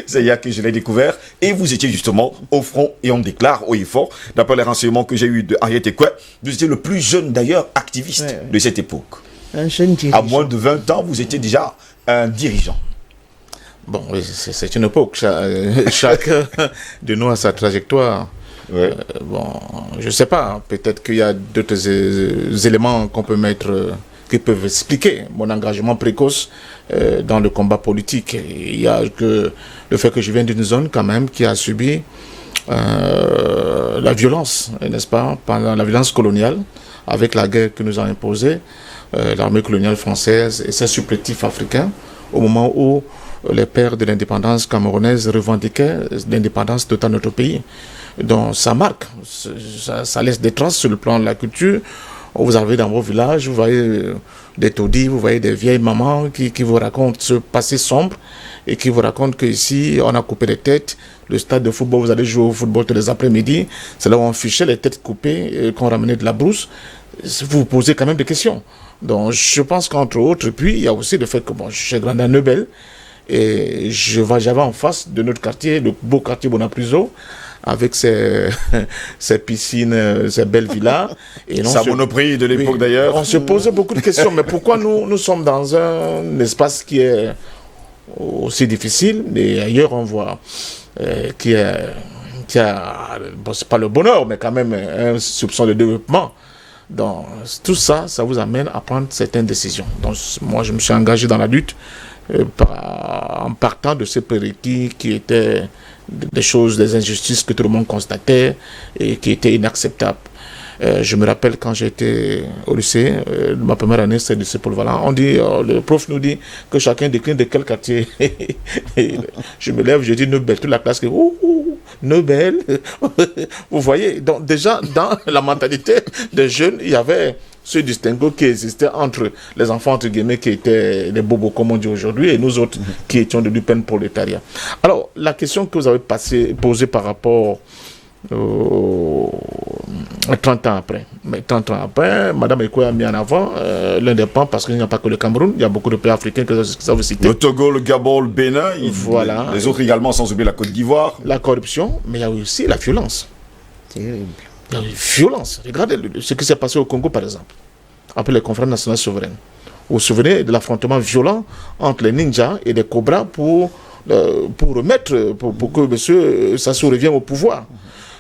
C'est hier que je l'ai découvert. Et vous étiez justement au front, et on déclare haut et fort, d'après les renseignements que j'ai eus de Henriette Ekwe, vous étiez le plus jeune d'ailleurs activiste de cette époque. Un jeune dirigeant. À moins de 20 ans, vous étiez déjà un dirigeant. Bon, oui, c'est une époque. Chacun de nous a sa trajectoire. Ouais. Bon, je ne sais pas. Peut-être qu'il y a d'autres éléments qu'on peut mettre, qui peuvent expliquer mon engagement précoce dans le combat politique. Il y a que le fait que je viens d'une zone quand même qui a subi la violence, n'est-ce pas, pendant la violence coloniale, avec la guerre que nous a imposée l'armée coloniale française et ses supplétifs africains au moment où les pères de l'indépendance camerounaise revendiquaient l'indépendance totale de notre pays. Donc ça marque, ça laisse des traces sur le plan de la culture. Vous arrivez dans vos villages, vous voyez des taudis, vous voyez des vieilles mamans qui vous racontent ce passé sombre et qui vous racontent qu'ici, on a coupé les têtes. Le stade de football, vous allez jouer au football tous les après-midi. C'est là où on fichait les têtes coupées, qu'on ramenait de la brousse. Vous vous posez quand même des questions. Donc je pense qu'entre autres, puis il y a aussi le fait que j'ai grandi à Neubel et j'avais en face de notre quartier, le beau quartier Bonapruso, avec ses piscines, ses belles villas. Sa monoprix de l'époque d'ailleurs. On se posait beaucoup de questions. Mais pourquoi nous sommes dans un espace qui est aussi difficile, mais ailleurs on voit qui a c'est pas le bonheur, mais quand même un soupçon de développement. Donc tout ça, ça vous amène à prendre certaines décisions. Donc moi je me suis engagé dans la lutte en partant de ces prérequis qui étaient des choses, des injustices que tout le monde constatait et qui étaient inacceptables. Je me rappelle quand j'étais au lycée, ma première année c'est le lycée polyvalent, on dit, le prof nous dit que chacun décline de quel quartier. Je me lève, je dis Neubel, toute la classe qui Neubel. Vous voyez, donc déjà dans la mentalité des jeunes, il y avait ce distinguo qui existait entre les enfants entre guillemets qui étaient les bobos comme on dit aujourd'hui et nous autres qui étions de l'UPEN prolétariat. Alors la question que vous avez posée par rapport 30 ans après. Mais 30 ans après, Mme Eko a mis en avant l'indépendance parce qu'il n'y a pas que le Cameroun, il y a beaucoup de pays africains que ça vous citez. Le Togo, le Gabon, le Bénin, voilà. Les autres également, sans oublier la Côte d'Ivoire. La corruption, mais il y a aussi la violence. Terrible. Il y a une violence. Regardez ce qui s'est passé au Congo, par exemple, après les conférences nationales souveraines. Vous vous souvenez de l'affrontement violent entre les ninjas et les cobras pour que M. Sassou revienne au pouvoir.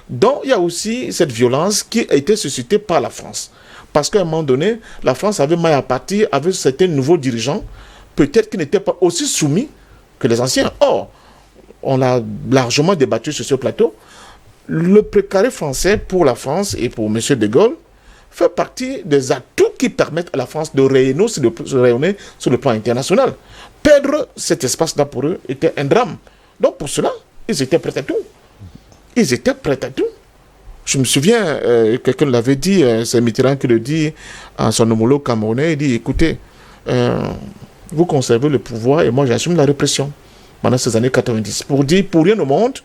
Donc, il y a aussi cette violence qui a été suscitée par la France. Parce qu'à un moment donné, la France avait maille à partir avec certains nouveaux dirigeants, peut-être qui n'étaient pas aussi soumis que les anciens. Or, on a largement débattu sur ce plateau. Le précaré français pour la France et pour M. de Gaulle fait partie des atouts qui permettent à la France de rayonner sur le plan international. Perdre cet espace-là pour eux était un drame. Donc, pour cela, ils étaient prêts à tout. Ils étaient prêts à tout. Je me souviens, quelqu'un l'avait dit, c'est Mitterrand qui le dit à son homologue camerounais, il dit, écoutez, vous conservez le pouvoir et moi j'assume la répression pendant ces années 90. Pour dire, pour rien au monde,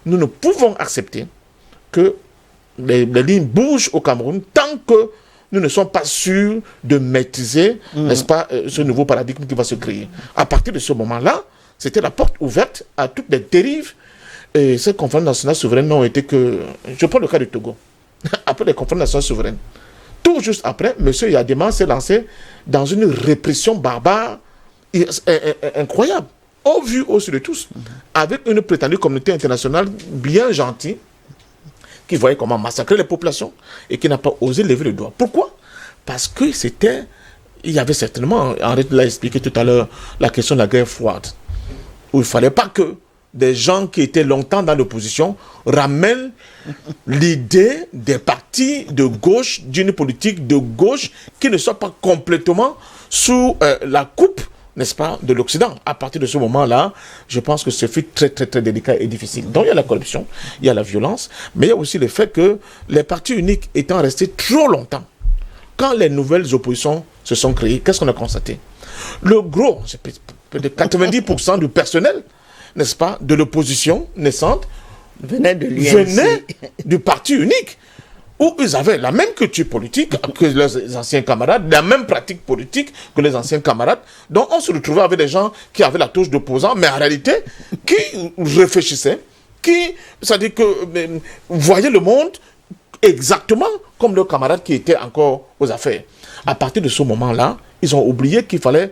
nous ne pouvons accepter que les lignes bougent au Cameroun tant que nous ne sommes pas sûrs de maîtriser, n'est-ce pas, ce nouveau paradigme qui va se créer. À partir de ce moment-là, c'était la porte ouverte à toutes les dérives. Et ces conférences nationales souveraines n'ont été que... Je prends le cas du Togo. Après les conférences nationales souveraines, tout juste après, M. Yadema s'est lancé dans une répression barbare incroyable, au vu aussi de tous, avec une prétendue communauté internationale bien gentille, qui voyait comment massacrer les populations et qui n'a pas osé lever le doigt. Pourquoi? Parce que il y avait certainement, Henri l'a expliqué tout à l'heure, la question de la guerre froide, où il ne fallait pas que des gens qui étaient longtemps dans l'opposition ramènent l'idée des partis de gauche, d'une politique de gauche qui ne soit pas complètement sous la coupe, n'est-ce pas, de l'Occident. À partir de ce moment-là, je pense que ce fut très, très, très délicat et difficile. Donc, il y a la corruption, il y a la violence, mais il y a aussi le fait que les partis uniques étant restés trop longtemps, quand les nouvelles oppositions se sont créées, qu'est-ce qu'on a constaté? Le gros, peut-être 90% du personnel, n'est-ce pas, de l'opposition naissante, venait du parti unique, où ils avaient la même culture politique que les anciens camarades, la même pratique politique que les anciens camarades. Donc on se retrouvait avec des gens qui avaient la touche d'opposants, mais en réalité, qui réfléchissaient, c'est-à-dire que voyaient le monde exactement comme leurs camarades qui étaient encore aux affaires. À partir de ce moment-là, ils ont oublié qu'il fallait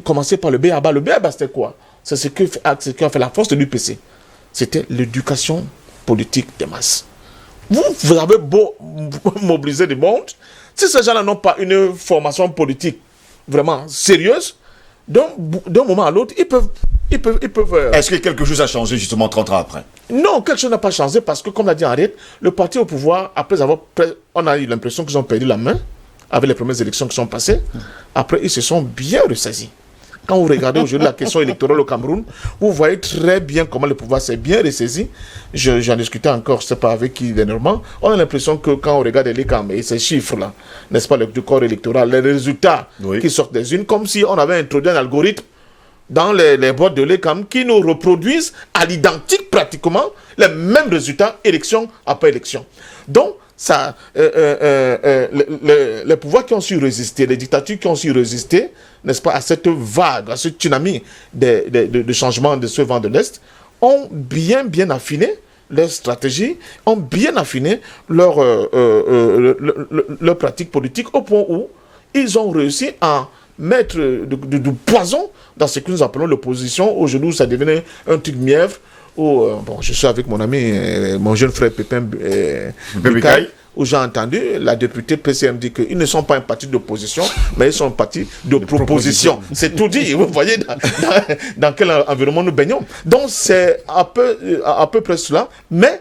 commencer par le B.A.B.A. Le B.A.B.A. c'était quoi? C'est ce qui a fait la force de l'UPC. C'était l'éducation politique des masses. Vous avez beau mobiliser du monde, si ces gens-là n'ont pas une formation politique vraiment sérieuse, d'un moment à l'autre, ils peuvent Est-ce que quelque chose a changé justement 30 ans après? Non, quelque chose n'a pas changé parce que, comme l'a dit Henriette, le parti au pouvoir, après on a eu l'impression qu'ils ont perdu la main avec les premières élections qui sont passées. Après, ils se sont bien ressaisis. Quand vous regardez aujourd'hui la question électorale au Cameroun, vous voyez très bien comment le pouvoir s'est bien ressaisi. J'en discutais encore, je ne sais pas avec qui dernièrement. On a l'impression que quand on regarde les CAM et ces chiffres-là, n'est-ce pas, du corps électoral, les résultats qui sortent des unes, comme si on avait introduit un algorithme dans les boîtes de l'ECAM qui nous reproduisent à l'identique pratiquement les mêmes résultats élection après élection. Donc, ça, les pouvoirs qui ont su résister, les dictatures qui ont su résister, n'est-ce pas, à cette vague, à ce tsunami de changement de ce vent de l'Est, ont bien affiné leur stratégie, ont bien affiné leur pratique politique au point où ils ont réussi à mettre du poison dans ce que nous appelons l'opposition. Aujourd'hui, ça devenait un truc mièvre. Bon, je suis avec mon ami, mon jeune frère Pépin Bikaï, où j'ai entendu la députée PCM dire qu'ils ne sont pas un parti d'opposition, mais ils sont un parti de proposition. C'est tout dit, vous voyez dans quel environnement nous baignons. Donc c'est à peu près cela, mais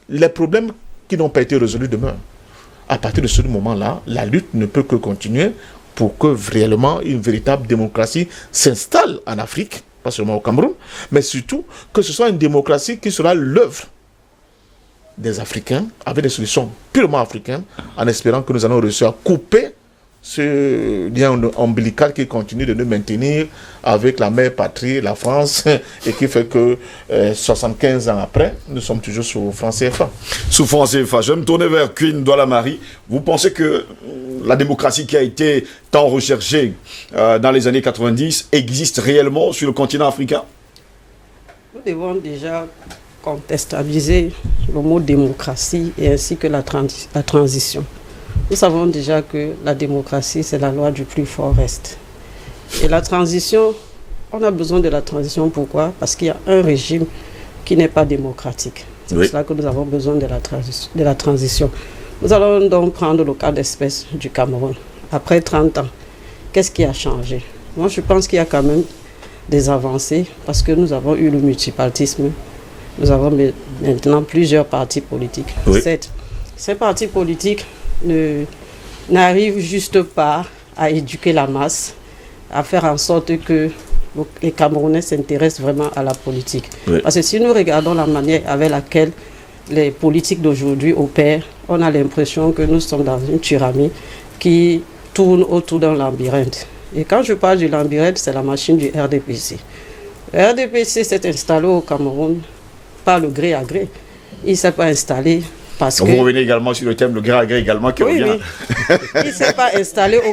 les problèmes qui n'ont pas été résolus demeurent. À partir de ce moment-là, la lutte ne peut que continuer pour que réellement une véritable démocratie s'installe en Afrique, pas seulement au Cameroun, mais surtout que ce soit une démocratie qui sera l'œuvre des Africains, avec des solutions purement africaines, en espérant que nous allons réussir à couper ce lien ombilical qui continue de nous maintenir avec la mère patrie, la France, et qui fait que 75 ans après, nous sommes toujours sous franc CFA. Sous franc CFA. Je vais me tourner vers Queen Douala Marie. Vous pensez que la démocratie qui a été tant recherchée dans les années 90 existe réellement sur le continent africain? Nous devons déjà contextualiser le mot démocratie et ainsi que la transition. Nous savons déjà que la démocratie, c'est la loi du plus fort reste. Et la transition, on a besoin de la transition. Pourquoi? Parce qu'il y a un régime qui n'est pas démocratique. C'est pour cela que nous avons besoin de la transition. Nous allons donc prendre le cas d'espèce du Cameroun. Après 30 ans, qu'est-ce qui a changé? Moi, je pense qu'il y a quand même des avancées parce que nous avons eu le multipartisme. Nous avons maintenant plusieurs partis politiques. Ces partis politiques n'arrivent juste pas à éduquer la masse, à faire en sorte que les Camerounais s'intéressent vraiment à la politique. Parce que si nous regardons la manière avec laquelle les politiques d'aujourd'hui opèrent, on a l'impression que nous sommes dans une tyrannie qui tourne autour d'un labyrinthe. Et quand je parle du labyrinthe, c'est la machine du RDPC. Le RDPC s'est installé au Cameroun par le gré à gré. Il ne s'est pas installé parce que... Vous revenez également sur le thème, le gré à gré également qui revient. Oui. Il ne s'est pas installé au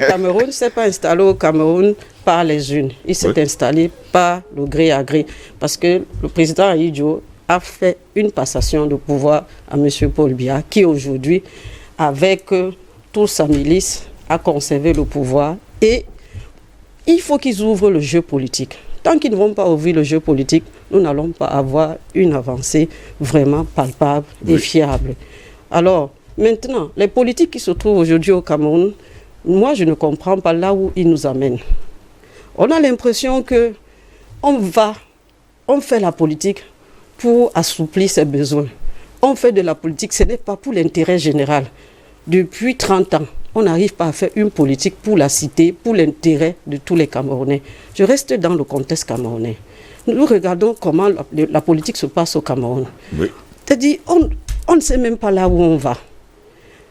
Cameroun, par les unes. Il s'est installé par le gré à gré. Parce que le président Ahidjo a fait une passation de pouvoir à M. Paul Biya, qui aujourd'hui, avec toute sa milice, a conservé le pouvoir. Et il faut qu'ils ouvrent le jeu politique. Tant qu'ils ne vont pas ouvrir le jeu politique, nous n'allons pas avoir une avancée vraiment palpable et fiable. Alors, maintenant, les politiques qui se trouvent aujourd'hui au Cameroun, moi, je ne comprends pas là où ils nous amènent. On a l'impression que on fait la politique pour assouplir ses besoins. On fait de la politique, ce n'est pas pour l'intérêt général. Depuis 30 ans, on n'arrive pas à faire une politique pour la cité, pour l'intérêt de tous les Camerounais. Je reste dans le contexte camerounais. Nous regardons comment la politique se passe au Cameroun. C'est-à-dire, on ne sait même pas là où on va.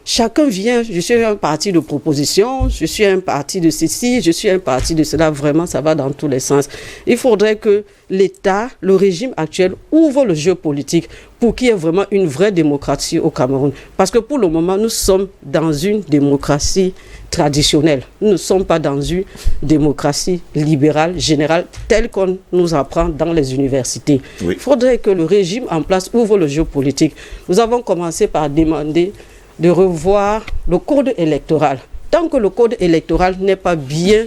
Chacun vient, je suis un parti de proposition, je suis un parti de ceci, je suis un parti de cela. Vraiment, ça va dans tous les sens. Il faudrait que l'État, le régime actuel, ouvre le jeu politique pour qu'il y ait vraiment une vraie démocratie au Cameroun. Parce que pour le moment, nous sommes dans une démocratie traditionnelle. Nous ne sommes pas dans une démocratie libérale, générale, telle qu'on nous apprend dans les universités. Il faudrait que le régime en place ouvre le jeu politique. Nous avons commencé par demander de revoir le code électoral. Tant que le code électoral n'est pas bien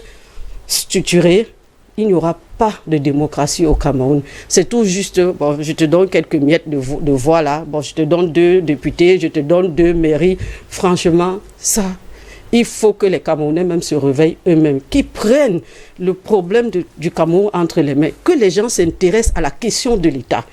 structuré, il n'y aura pas de démocratie au Cameroun. C'est tout juste, bon, je te donne quelques miettes de voix là, bon, je te donne 2 députés, je te donne 2 mairies. Franchement, ça, il faut que les Camerounais même se réveillent eux-mêmes, qu'ils prennent le problème du Cameroun entre les mains, que les gens s'intéressent à la question de l'État.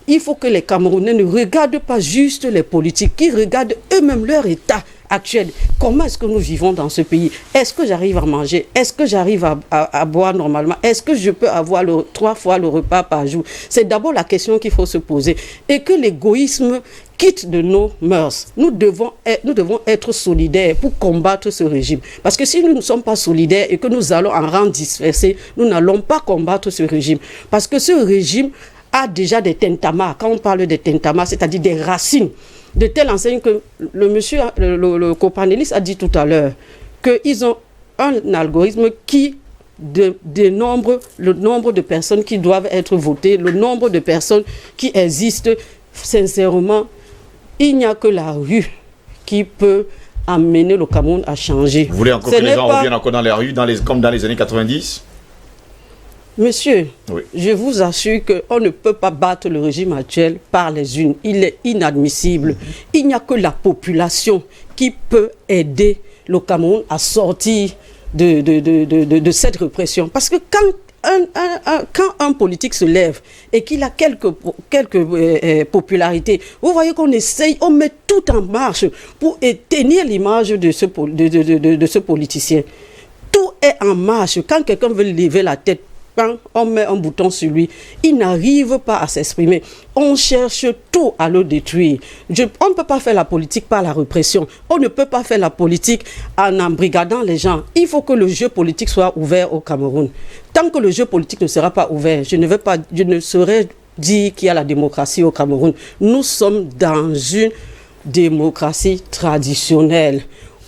Il faut que les Camerounais ne regardent pas juste les politiques, qu'ils regardent eux-mêmes leur État actuelle, comment est-ce que nous vivons dans ce pays? Est-ce que j'arrive à manger? Est-ce que j'arrive à boire normalement? Est-ce que je peux avoir 3 fois le repas par jour? C'est d'abord la question qu'il faut se poser. Et que l'égoïsme quitte de nos mœurs. Nous devons être solidaires pour combattre ce régime. Parce que si nous ne sommes pas solidaires et que nous allons en rang dispersé, nous n'allons pas combattre ce régime. Parce que ce régime a déjà des tintamas. Quand on parle des tintamas, c'est-à-dire des racines, de telle enseigne que le copanéliste a dit tout à l'heure qu'ils ont un algorithme qui dénombre le nombre de personnes qui doivent être votées, le nombre de personnes qui existent. Sincèrement, il n'y a que la rue qui peut amener le Cameroun à changer. Vous voulez encore que les gens reviennent encore dans les rues, comme dans les années 90? Monsieur, oui. Je vous assure qu'on ne peut pas battre le régime actuel par les unes. Il est inadmissible. Il n'y a que la population qui peut aider le Cameroun à sortir de cette répression. Parce que quand un politique se lève et qu'il a quelques popularités, vous voyez qu'on essaye, on met tout en marche pour tenir l'image de ce politicien. Tout est en marche. Quand quelqu'un veut lever la tête, quand on met un bouton sur lui, il n'arrive pas à s'exprimer. On cherche tout à le détruire. On ne peut pas faire la politique par la répression. On ne peut pas faire la politique en embrigadant les gens. Il faut que le jeu politique soit ouvert au Cameroun. Tant que le jeu politique ne sera pas ouvert, je ne saurais dire qu'il y a la démocratie au Cameroun. Nous sommes dans une démocratie traditionnelle,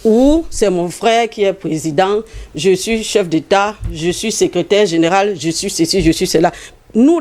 où c'est mon frère qui est président, je suis chef d'État, je suis secrétaire général, je suis ceci, je suis cela. Nous,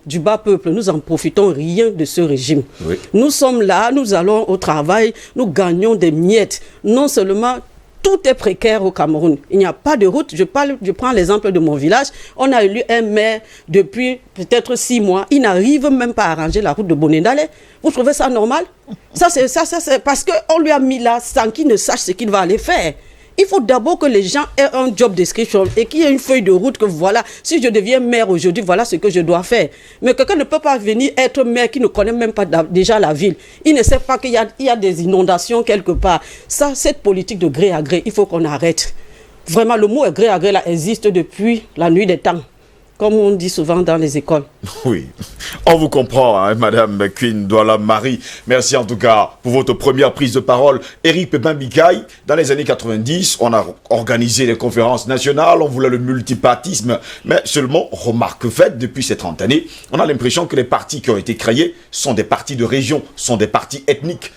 du bas peuple, nous en profitons rien de ce régime. Oui. Nous sommes là, nous allons au travail, nous gagnons des miettes. Non seulement tout est précaire au Cameroun. Il n'y a pas de route. Je prends l'exemple de mon village. On a élu un maire depuis peut-être 6 mois. Il n'arrive même pas à arranger la route de Bonendale. Vous trouvez ça normal? Ça, c'est parce qu'on lui a mis là sans qu'il ne sache ce qu'il va aller faire. Il faut d'abord que les gens aient un job description et qu'il y ait une feuille de route que voilà, si je deviens maire aujourd'hui, voilà ce que je dois faire. Mais quelqu'un ne peut pas venir être maire qui ne connaît même pas déjà la ville. Il ne sait pas qu'il y a des inondations quelque part. Ça, cette politique de gré à gré, il faut qu'on arrête. Vraiment, le mot gré à gré là existe depuis la nuit des temps, comme on dit souvent dans les écoles. Oui, on vous comprend, hein, Madame Queen Douala Marie. Merci en tout cas pour votre première prise de parole. Éric Pépin-Bikaï, dans les années 90, on a organisé des conférences nationales, on voulait le multipartisme, mais seulement, remarque faite, depuis ces 30 années, on a l'impression que les partis qui ont été créés sont des partis de région, sont des partis ethniques.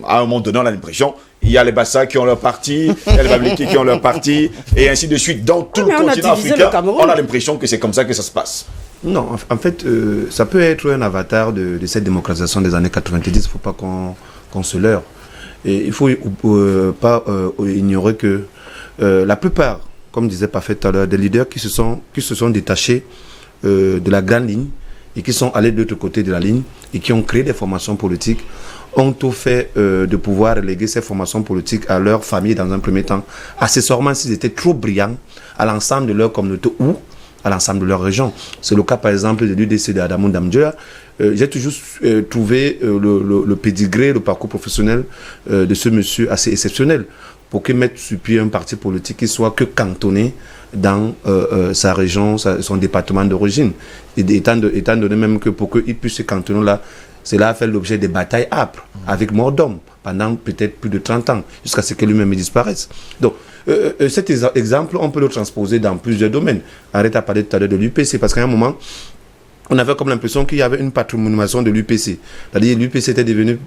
À un moment donné, on a l'impression, il y a les Bassa qui ont leur parti, il y a les Babliki qui ont leur parti, et ainsi de suite. Dans tout le continent africain, on a l'impression que c'est comme ça que ça se passe. Non, en fait, ça peut être un avatar de cette démocratisation des années 90, il ne faut pas qu'on se leurre. Et il ne faut pas ignorer que la plupart, comme disait Parfait tout à l'heure, des leaders qui se sont détachés de la grande ligne et qui sont allés de l'autre côté de la ligne et qui ont créé des formations politiques, ont tout fait de pouvoir reléguer ces formations politiques à leur famille dans un premier temps, accessoirement s'ils étaient trop brillants à l'ensemble de leur communauté ou à l'ensemble de leur région. C'est le cas par exemple de l'UDC d'Adamou Damdjoa. J'ai toujours trouvé le pédigré, le parcours professionnel de ce monsieur assez exceptionnel pour qu'il mette sur pied un parti politique qui soit que cantonné dans sa région, son département d'origine. Étant donné même que pour qu'il puisse se cantonner là, cela a fait l'objet de batailles âpres, avec mort d'hommes, pendant peut-être plus de 30 ans, jusqu'à ce que lui-même disparaisse. Donc, cet exemple, on peut le transposer dans plusieurs domaines. Arrête à parler tout à l'heure de l'UPC, parce qu'à un moment, on avait comme l'impression qu'il y avait une patrimonialisation de l'UPC. C'est-à-dire que l'UPC était devenu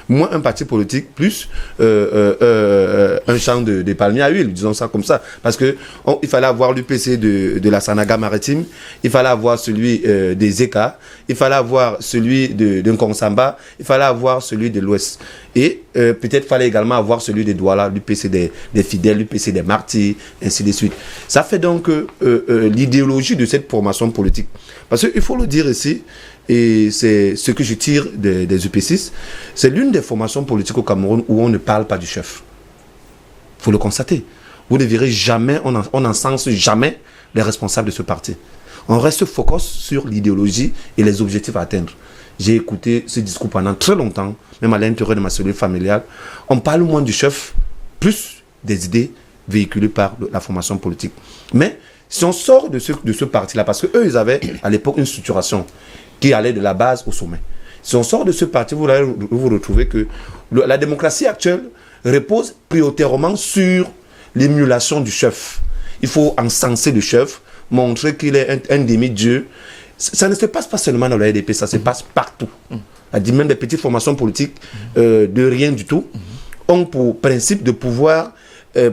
moins un parti politique, plus un champ de palmiers à huile, disons ça comme ça. Parce que il fallait avoir l'UPC de la Sanaga maritime, il fallait avoir celui des ECA, il fallait avoir celui de Nkonsamba, il fallait avoir celui de l'Ouest. Et peut-être fallait également avoir celui des Douala, l'UPC des fidèles, l'UPC des martyrs, ainsi de suite. Ça fait donc l'idéologie de cette formation politique. Parce qu'il faut le dire ici, et c'est ce que je tire des UP6, c'est l'une des formations politiques au Cameroun où on ne parle pas du chef. Il faut le constater. Vous ne verrez jamais, on n'encense jamais les responsables de ce parti. On reste focus sur l'idéologie et les objectifs à atteindre. j'ai écouté ce discours pendant très longtemps, même à l'intérieur de ma cellule familiale. On parle moins du chef, plus des idées véhiculées par la formation politique. Mais si on sort de ce parti-là, parce qu'eux, ils avaient à l'époque une structuration qui allait de la base au sommet. Si on sort de ce parti, vous retrouvez que la démocratie actuelle repose prioritairement sur l'émulation du chef. Il faut encenser le chef, montrer qu'il est un demi-dieu. Ça ne se passe pas seulement dans le RDP, ça se passe partout. Même des petites formations politiques de rien du tout ont pour principe de pouvoir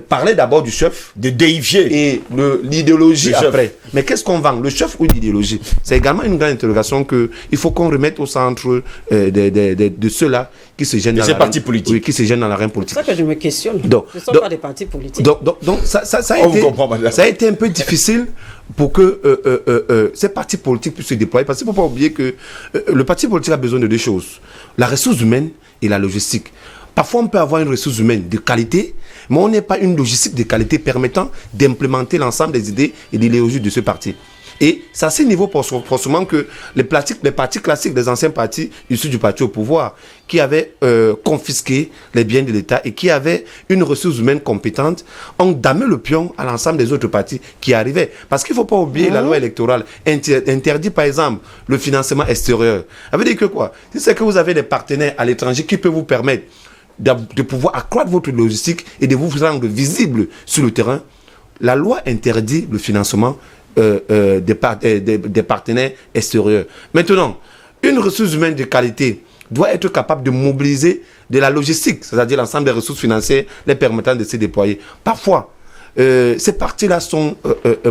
parler d'abord du chef, de déifier et l'idéologie après. Mais qu'est-ce qu'on vend, le chef ou l'idéologie? C'est également une grande interrogation qu'il faut qu'on remette au centre de ceux-là qui se gênent dans ces partis politiques. Oui, qui se gênent dans l'arène politique. C'est ça que je me questionne. Ce ne sont pas des partis politiques. Donc ça a été un peu difficile pour que ces partis politiques puissent se déployer. Parce qu'il ne faut pas oublier que le parti politique a besoin de deux choses. La ressource humaine et la logistique. Parfois, on peut avoir une ressource humaine de qualité, mais on n'est pas une logistique de qualité permettant d'implémenter l'ensemble des idées et des idéologies de ce parti. Et c'est à ce niveau, forcément, que les partis classiques, les anciens partis issus du parti au pouvoir, qui avaient confisqué les biens de l'État et qui avaient une ressource humaine compétente, ont damé le pion à l'ensemble des autres partis qui arrivaient. Parce qu'il ne faut pas oublier, la loi électorale interdit, par exemple, le financement extérieur. Ça veut dire que quoi? C'est que vous avez des partenaires à l'étranger qui peuvent vous permettre de pouvoir accroître votre logistique et de vous rendre visible sur le terrain. La loi interdit le financement des partenaires extérieurs. Maintenant, une ressource humaine de qualité doit être capable de mobiliser de la logistique, c'est-à-dire l'ensemble des ressources financières les permettant de se déployer. Parfois, ces parties-là sont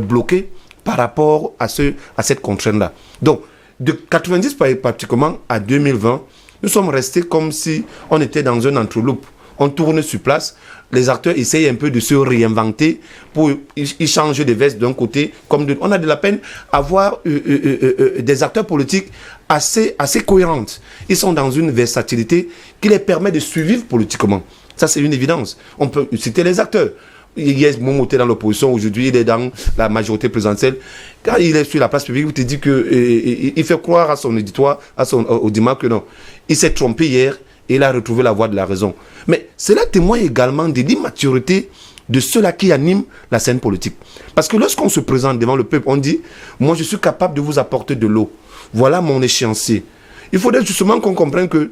bloquées par rapport à cette contrainte-là. Donc, de 90 pratiquement à 2020, nous sommes restés comme si on était dans un entreloupe. On tourne sur place, les acteurs essayent un peu de se réinventer pour y changer de veste d'un côté. On a de la peine à voir des acteurs politiques assez cohérentes. Ils sont dans une versatilité qui les permet de survivre politiquement. Ça, c'est une évidence. On peut citer les acteurs. Yes, Momo était dans l'opposition, aujourd'hui il est dans la majorité présidentielle. Quand il est sur la place publique, il te dit qu'il fait croire à son auditoire, au dimanche que non. Il s'est trompé hier et il a retrouvé la voie de la raison. Mais cela témoigne également de l'immaturité de ceux-là qui animent la scène politique. Parce que lorsqu'on se présente devant le peuple, on dit « Moi je suis capable de vous apporter de l'eau. Voilà mon échéancier. » Il faudrait justement qu'on comprenne que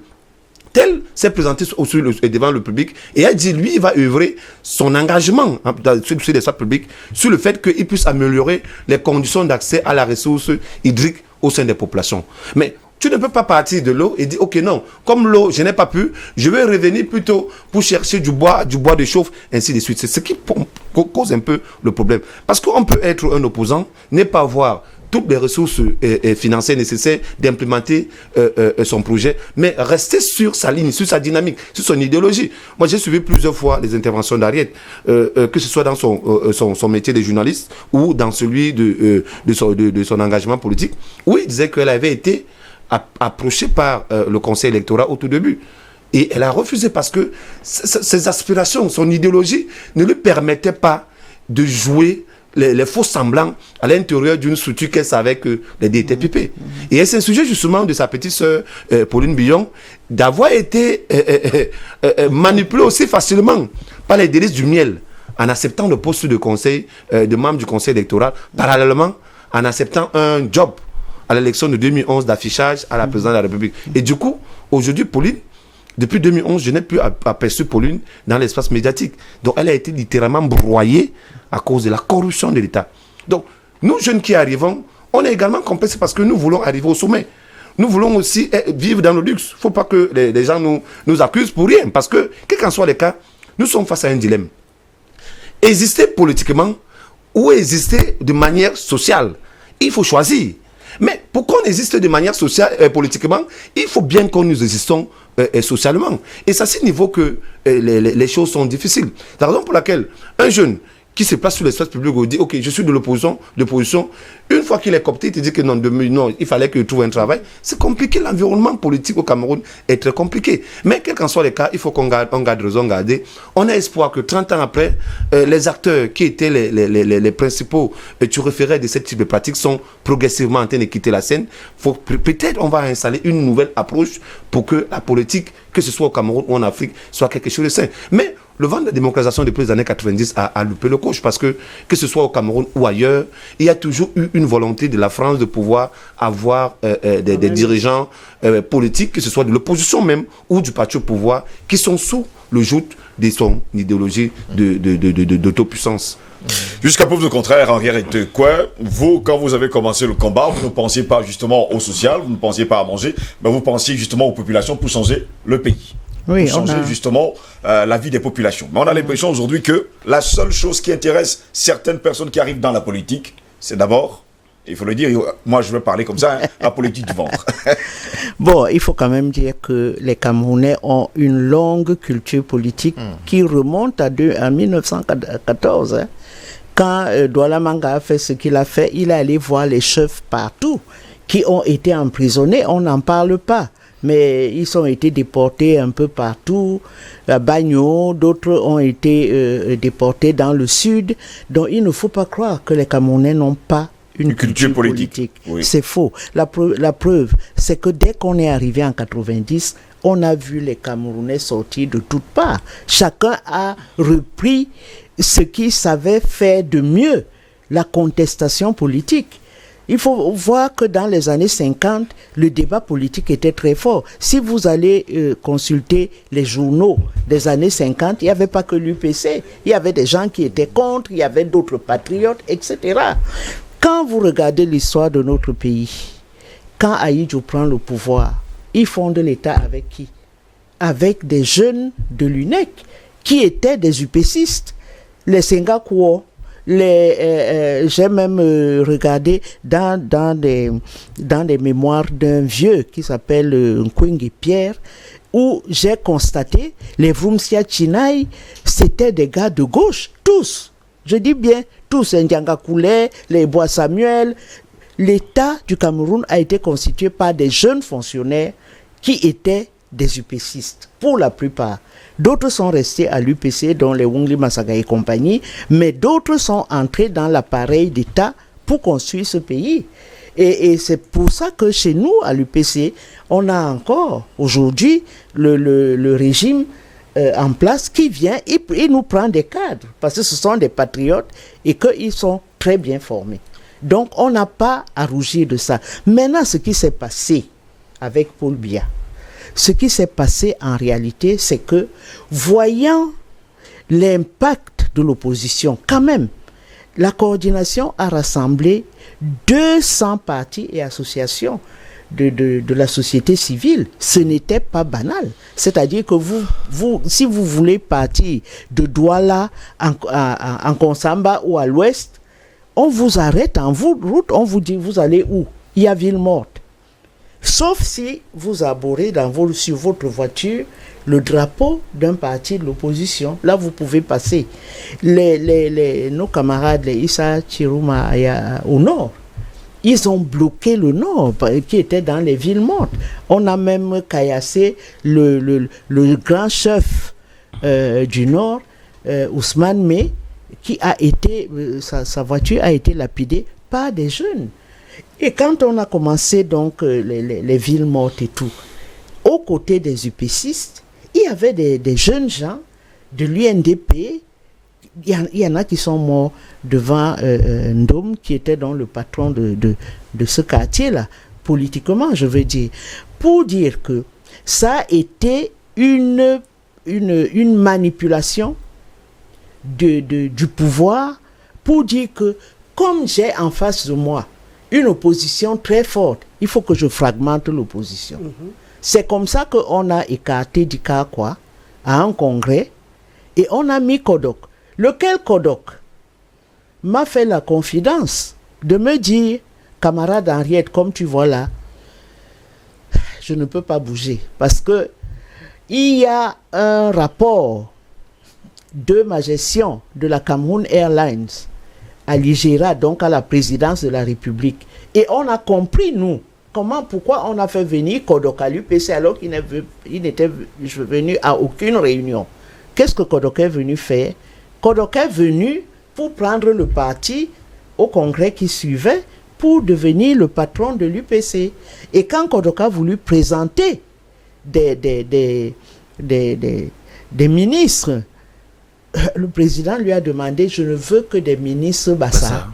tel s'est présenté devant le public et a dit, lui, il va œuvrer son engagement sur l'espace public sur le fait qu'il puisse améliorer les conditions d'accès à la ressource hydrique au sein des populations. Mais tu ne peux pas partir de l'eau et dire, ok, non, comme l'eau, je n'ai pas pu, je vais revenir plutôt pour chercher du bois de chauffe, ainsi de suite. C'est ce qui cause un peu le problème. Parce qu'on peut être un opposant, ne pas avoir toutes les ressources financières nécessaires d'implémenter son projet, mais rester sur sa ligne, sur sa dynamique, sur son idéologie. Moi, j'ai suivi plusieurs fois les interventions d'Ariette, que ce soit dans son métier de journaliste ou dans celui de son engagement politique, où il disait qu'elle avait été approchée par le conseil électoral au tout début. Et elle a refusé parce que ses aspirations, son idéologie ne lui permettait pas de jouer les faux semblants à l'intérieur d'une structure qu'elle savait que les dés étaient pipés. Et c'est un sujet justement de sa petite sœur Pauline Billon d'avoir été manipulée aussi facilement par les délices du miel en acceptant le poste de membre du conseil électoral, parallèlement en acceptant un job à l'élection de 2011 d'affichage à la présidence de la République. Et du coup, aujourd'hui, Pauline, depuis 2011, je n'ai plus aperçu Pauline dans l'espace médiatique. Donc, elle a été littéralement broyée à cause de la corruption de l'État. Donc, nous, jeunes qui arrivons, on est également complexés parce que nous voulons arriver au sommet. Nous voulons aussi vivre dans le luxe. Il ne faut pas que les gens nous accusent pour rien. Parce que, quel qu'en soit le cas, nous sommes face à un dilemme. Exister politiquement ou exister de manière sociale, il faut choisir. Mais pour qu'on existe de manière sociale, politiquement, il faut bien que nous existons socialement. Et c'est à ce niveau que les choses sont difficiles. C'est la raison pour laquelle un jeune qui se place sur l'espace public et dit ok, je suis de l'opposition, une fois qu'il est coopté, il te dit que non, il fallait qu'il trouve un travail. C'est compliqué, l'environnement politique au Cameroun est très compliqué. Mais quel qu'en soit les cas, il faut qu'on garde raison garder. On a espoir que 30 ans après, les acteurs qui étaient les principaux turiféraires de ce type de pratiques sont progressivement en train de quitter la scène. Peut-être on va installer une nouvelle approche pour que la politique, que ce soit au Cameroun ou en Afrique, soit quelque chose de sain. Mais le vent de la démocratisation depuis les années 90 a loupé le coche parce que ce soit au Cameroun ou ailleurs, il y a toujours eu une volonté de la France de pouvoir avoir des dirigeants politiques, que ce soit de l'opposition même ou du parti au pouvoir, qui sont sous le joug de son idéologie d'autopuissance. Jusqu'à preuve du contraire, Henriette Koué, vous, quand vous avez commencé le combat, vous ne pensiez pas justement au social, vous ne pensiez pas à manger, mais vous pensiez justement aux populations pour changer le pays. Oui, pour changer justement la vie des populations. Mais on a l'impression aujourd'hui que la seule chose qui intéresse certaines personnes qui arrivent dans la politique, c'est d'abord, il faut le dire, moi je vais parler comme ça, la politique du ventre. Bon, il faut quand même dire que les Camerounais ont une longue culture politique qui remonte à 1914. Hein. Quand Douala Manga a fait ce qu'il a fait, il est allé voir les chefs partout qui ont été emprisonnés. On n'en parle pas. Mais ils ont été déportés un peu partout, à Bagno, d'autres ont été déportés dans le sud. Donc il ne faut pas croire que les Camerounais n'ont pas une culture politique. Oui. C'est faux. La preuve, c'est que dès qu'on est arrivé en 90, on a vu les Camerounais sortir de toutes parts. Chacun a repris ce qu'il savait faire de mieux, la contestation politique. Il faut voir que dans les années 50, le débat politique était très fort. Si vous allez consulter les journaux des années 50, il n'y avait pas que l'UPC. Il y avait des gens qui étaient contre, il y avait d'autres patriotes, etc. Quand vous regardez l'histoire de notre pays, quand Ahidjo prend le pouvoir, il fonde l'État avec qui? Avec des jeunes de l'UNEC qui étaient des UPCistes. Les Sengakuo, j'ai même regardé dans des mémoires d'un vieux qui s'appelle Nkwenge Pierre, où j'ai constaté les Vroumsia Chinai, c'était des gars de gauche, tous. Je dis bien tous, Ndianga Koulé, les Bois Samuel. L'État du Cameroun a été constitué par des jeunes fonctionnaires qui étaient des UPCistes, pour la plupart. D'autres sont restés à l'UPC, dont les Wongli Masaga et compagnie, mais d'autres sont entrés dans l'appareil d'État pour construire ce pays. Et c'est pour ça que chez nous, à l'UPC, on a encore aujourd'hui le régime en place qui vient et nous prend des cadres, parce que ce sont des patriotes et qu'ils sont très bien formés. Donc on n'a pas à rougir de ça. Maintenant, ce qui s'est passé avec Paul Biya, ce qui s'est passé en réalité, c'est que, voyant l'impact de l'opposition, quand même, la coordination a rassemblé 200 partis et associations de la société civile. Ce n'était pas banal. C'est-à-dire que si vous voulez partir de Douala en Konsamba ou à l'ouest, on vous arrête en route, on vous dit vous allez où? Il y a ville morte. Sauf si vous arborez sur votre voiture le drapeau d'un parti de l'opposition. Là, vous pouvez passer. Nos camarades, les Issa Chiruma au nord, ils ont bloqué le nord, qui était dans les villes mortes. On a même caillassé le grand chef du nord, Ousmane May, qui a été, sa voiture a été lapidée par des jeunes. Et quand on a commencé donc les villes mortes et tout, aux côtés des UPCistes, il y avait des jeunes gens de l'UNDP. Il y en a qui sont morts devant Ndom, qui était donc le patron de ce quartier-là, politiquement, je veux dire. Pour dire que ça a été une manipulation du pouvoir, pour dire que comme j'ai en face de moi une opposition très forte, il faut que je fragmente l'opposition. C'est comme ça qu'on a écarté Dikakwa à un congrès et on a mis Kodok. Lequel Kodok m'a fait la confidence de me dire, camarade Henriette, comme tu vois là, je ne peux pas bouger parce que il y a un rapport de ma gestion de la Cameroun Airlines à l'IGERA, donc à la présidence de la République. Et on a compris, nous, pourquoi on a fait venir Kodoka à l'UPC alors qu'il n'était venu à aucune réunion. Qu'est-ce que Kodoka est venu faire? Kodoka est venu pour prendre le parti au congrès qui suivait pour devenir le patron de l'UPC. Et quand Kodoka a voulu présenter des ministres, le président lui a demandé: je ne veux que des ministres Bassa.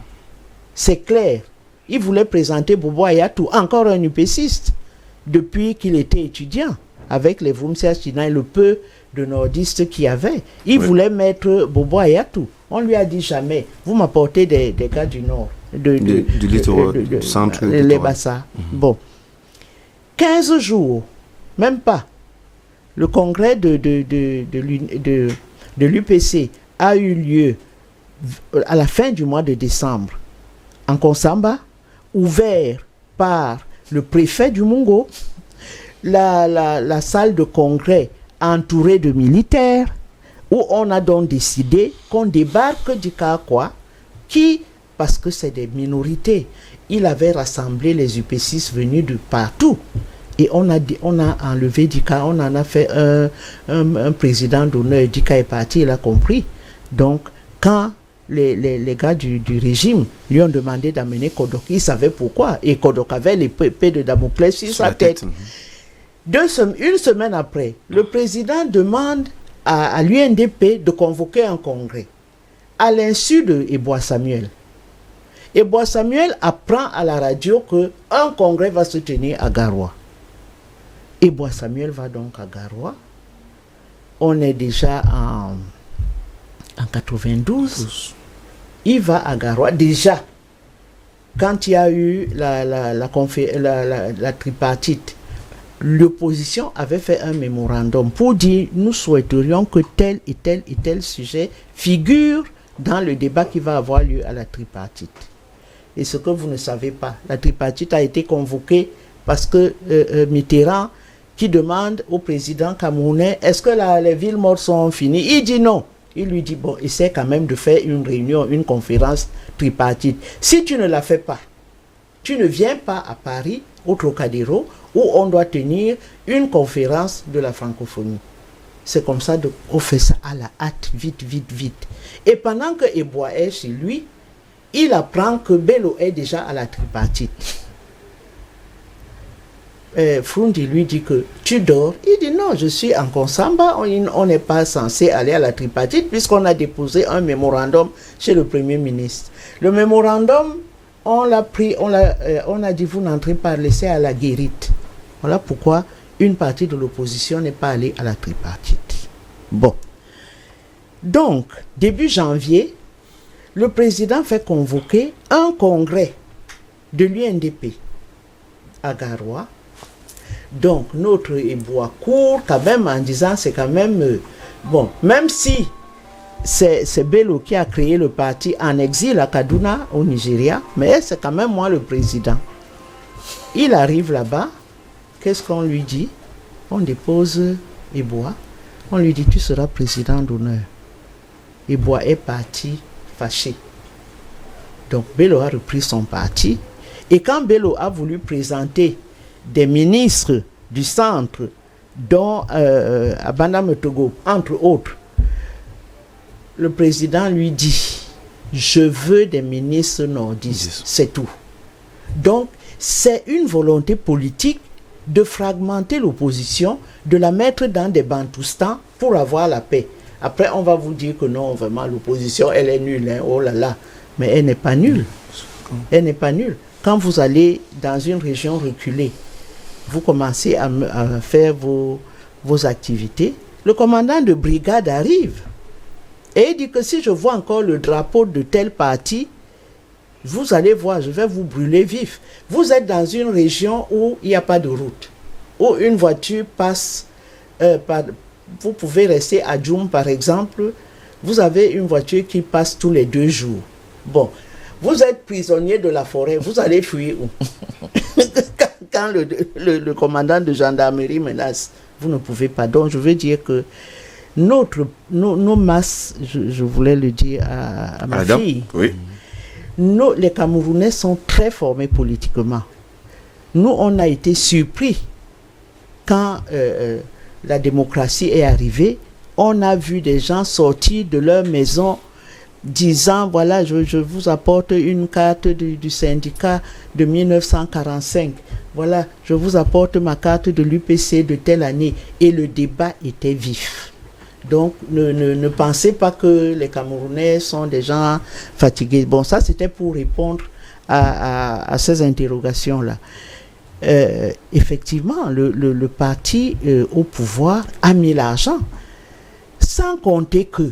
C'est clair. Il voulait présenter Bobo Ayatou, encore un UPCiste, depuis qu'il était étudiant, avec les Vumsia China et le peu de nordistes qu'il y avait. Il voulait mettre Bobo Ayatou. On lui a dit jamais: vous m'apportez des gars du nord, du littoral, du centre, les Bassa. Bon. 15 jours, même pas, le congrès de l'UPC a eu lieu à la fin du mois de décembre en Konsamba, ouvert par le préfet du Mungo, la salle de congrès entourée de militaires, où on a donc décidé qu'on débarque du Kakwa, qui, parce que c'est des minorités, il avait rassemblé les UP6 venus de partout. Et on a enlevé Dika, on en a fait un président d'honneur. Dika est parti, il a compris. Donc, quand les gars du régime lui ont demandé d'amener Kodok, il savait pourquoi. Et Kodok avait l'épée de Damoclès sur sa tête. Une semaine après, le président demande à l'UNDP de convoquer un congrès, à l'insu de Eboa Samuel. Eboa Samuel apprend à la radio qu'un congrès va se tenir à Garoua. Eboa Samuel va donc à Garoua. On est déjà en 92. Il va à Garoua. Déjà, quand il y a eu la tripartite, l'opposition avait fait un mémorandum pour dire: nous souhaiterions que tel et tel et tel sujet figure dans le débat qui va avoir lieu à la tripartite. Et ce que vous ne savez pas, la tripartite a été convoquée parce que Mitterrand, qui demande au président camerounais: est-ce que les villes mortes sont finies? Il dit non. Il lui dit: bon, essaie quand même de faire une réunion, une conférence tripartite. Si tu ne la fais pas, tu ne viens pas à Paris, au Trocadéro, où on doit tenir une conférence de la francophonie. C'est comme ça qu'on fait ça à la hâte, vite, vite, vite. Et pendant que Eboa est chez lui, il apprend que Bello est déjà à la tripartite. Frundi lui dit que tu dors. Il dit non, je suis en Konsamba, on n'est pas censé aller à la tripartite puisqu'on a déposé un mémorandum chez le Premier ministre. Le mémorandum, on l'a pris, on a dit vous n'entrez pas, laissez à la guérite. Voilà pourquoi une partie de l'opposition n'est pas allée à la tripartite. Bon. Donc, début janvier, le président fait convoquer un congrès de l'UNDP à Garoua. Donc, notre Eboa court quand même en disant c'est quand même... bon, même si c'est Bello qui a créé le parti en exil à Kaduna, au Nigeria, mais c'est quand même moi le président. Il arrive là-bas, qu'est-ce qu'on lui dit? On dépose Eboa, on lui dit tu seras président d'honneur. Eboa est parti fâché. Donc, Bello a repris son parti. Et quand Bello a voulu présenter des ministres du centre, dont Abanda Metogo, entre autres, le président lui dit: je veux des ministres nordistes, c'est tout. Donc, c'est une volonté politique de fragmenter l'opposition, de la mettre dans des bantoustans pour avoir la paix. Après, on va vous dire que non, vraiment, l'opposition, elle est nulle, hein, oh là là. Mais elle n'est pas nulle. Elle n'est pas nulle. Quand vous allez dans une région reculée, vous commencez à faire vos activités, le commandant de brigade arrive et il dit que si je vois encore le drapeau de tel parti, vous allez voir, je vais vous brûler vif. Vous êtes dans une région où il n'y a pas de route, où une voiture passe, vous pouvez rester à Djoum par exemple, vous avez une voiture qui passe tous les 2 jours. Bon, vous êtes prisonnier de la forêt, vous allez fuir où? Quand le commandant de gendarmerie menace, vous ne pouvez pas. Donc je veux dire que nos masses, je voulais le dire à ma fille, oui. Les Camerounais sont très formés politiquement. Nous, on a été surpris quand la démocratie est arrivée. On a vu des gens sortir de leur maison disant, voilà, je vous apporte une carte du syndicat de 1945. Voilà, je vous apporte ma carte de l'UPC de telle année. Et le débat était vif. Donc, ne pensez pas que les Camerounais sont des gens fatigués. Bon, ça, c'était pour répondre à ces interrogations-là. Effectivement, le parti au pouvoir a mis l'argent. Sans compter que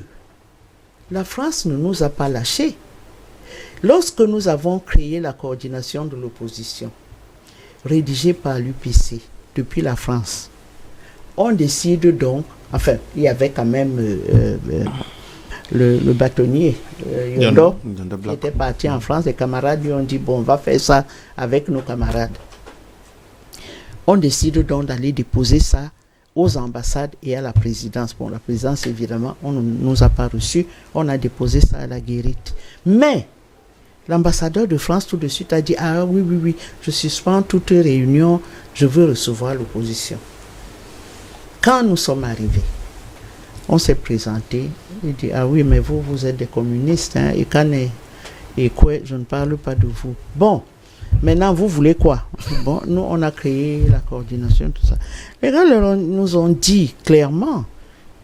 la France ne nous a pas lâchés. Lorsque nous avons créé la coordination de l'opposition, rédigée par l'UPC depuis la France, on décide donc, enfin, il y avait quand même le bâtonnier, Yondo, qui était parti en France. Les camarades lui ont dit, bon, on va faire ça avec nos camarades. On décide donc d'aller déposer ça aux ambassades et à la présidence. Bon, la présidence, évidemment, on ne nous a pas reçus. On a déposé ça à la Guérite. Mais l'ambassadeur de France tout de suite a dit, ah oui, je suspends toute réunion, je veux recevoir l'opposition. Quand nous sommes arrivés, on s'est présenté, il dit, ah oui, mais vous êtes des communistes, hein, et quoi, je ne parle pas de vous. Bon, maintenant, vous voulez quoi? Bon, nous, on a créé la coordination, tout ça. Les gars nous ont dit clairement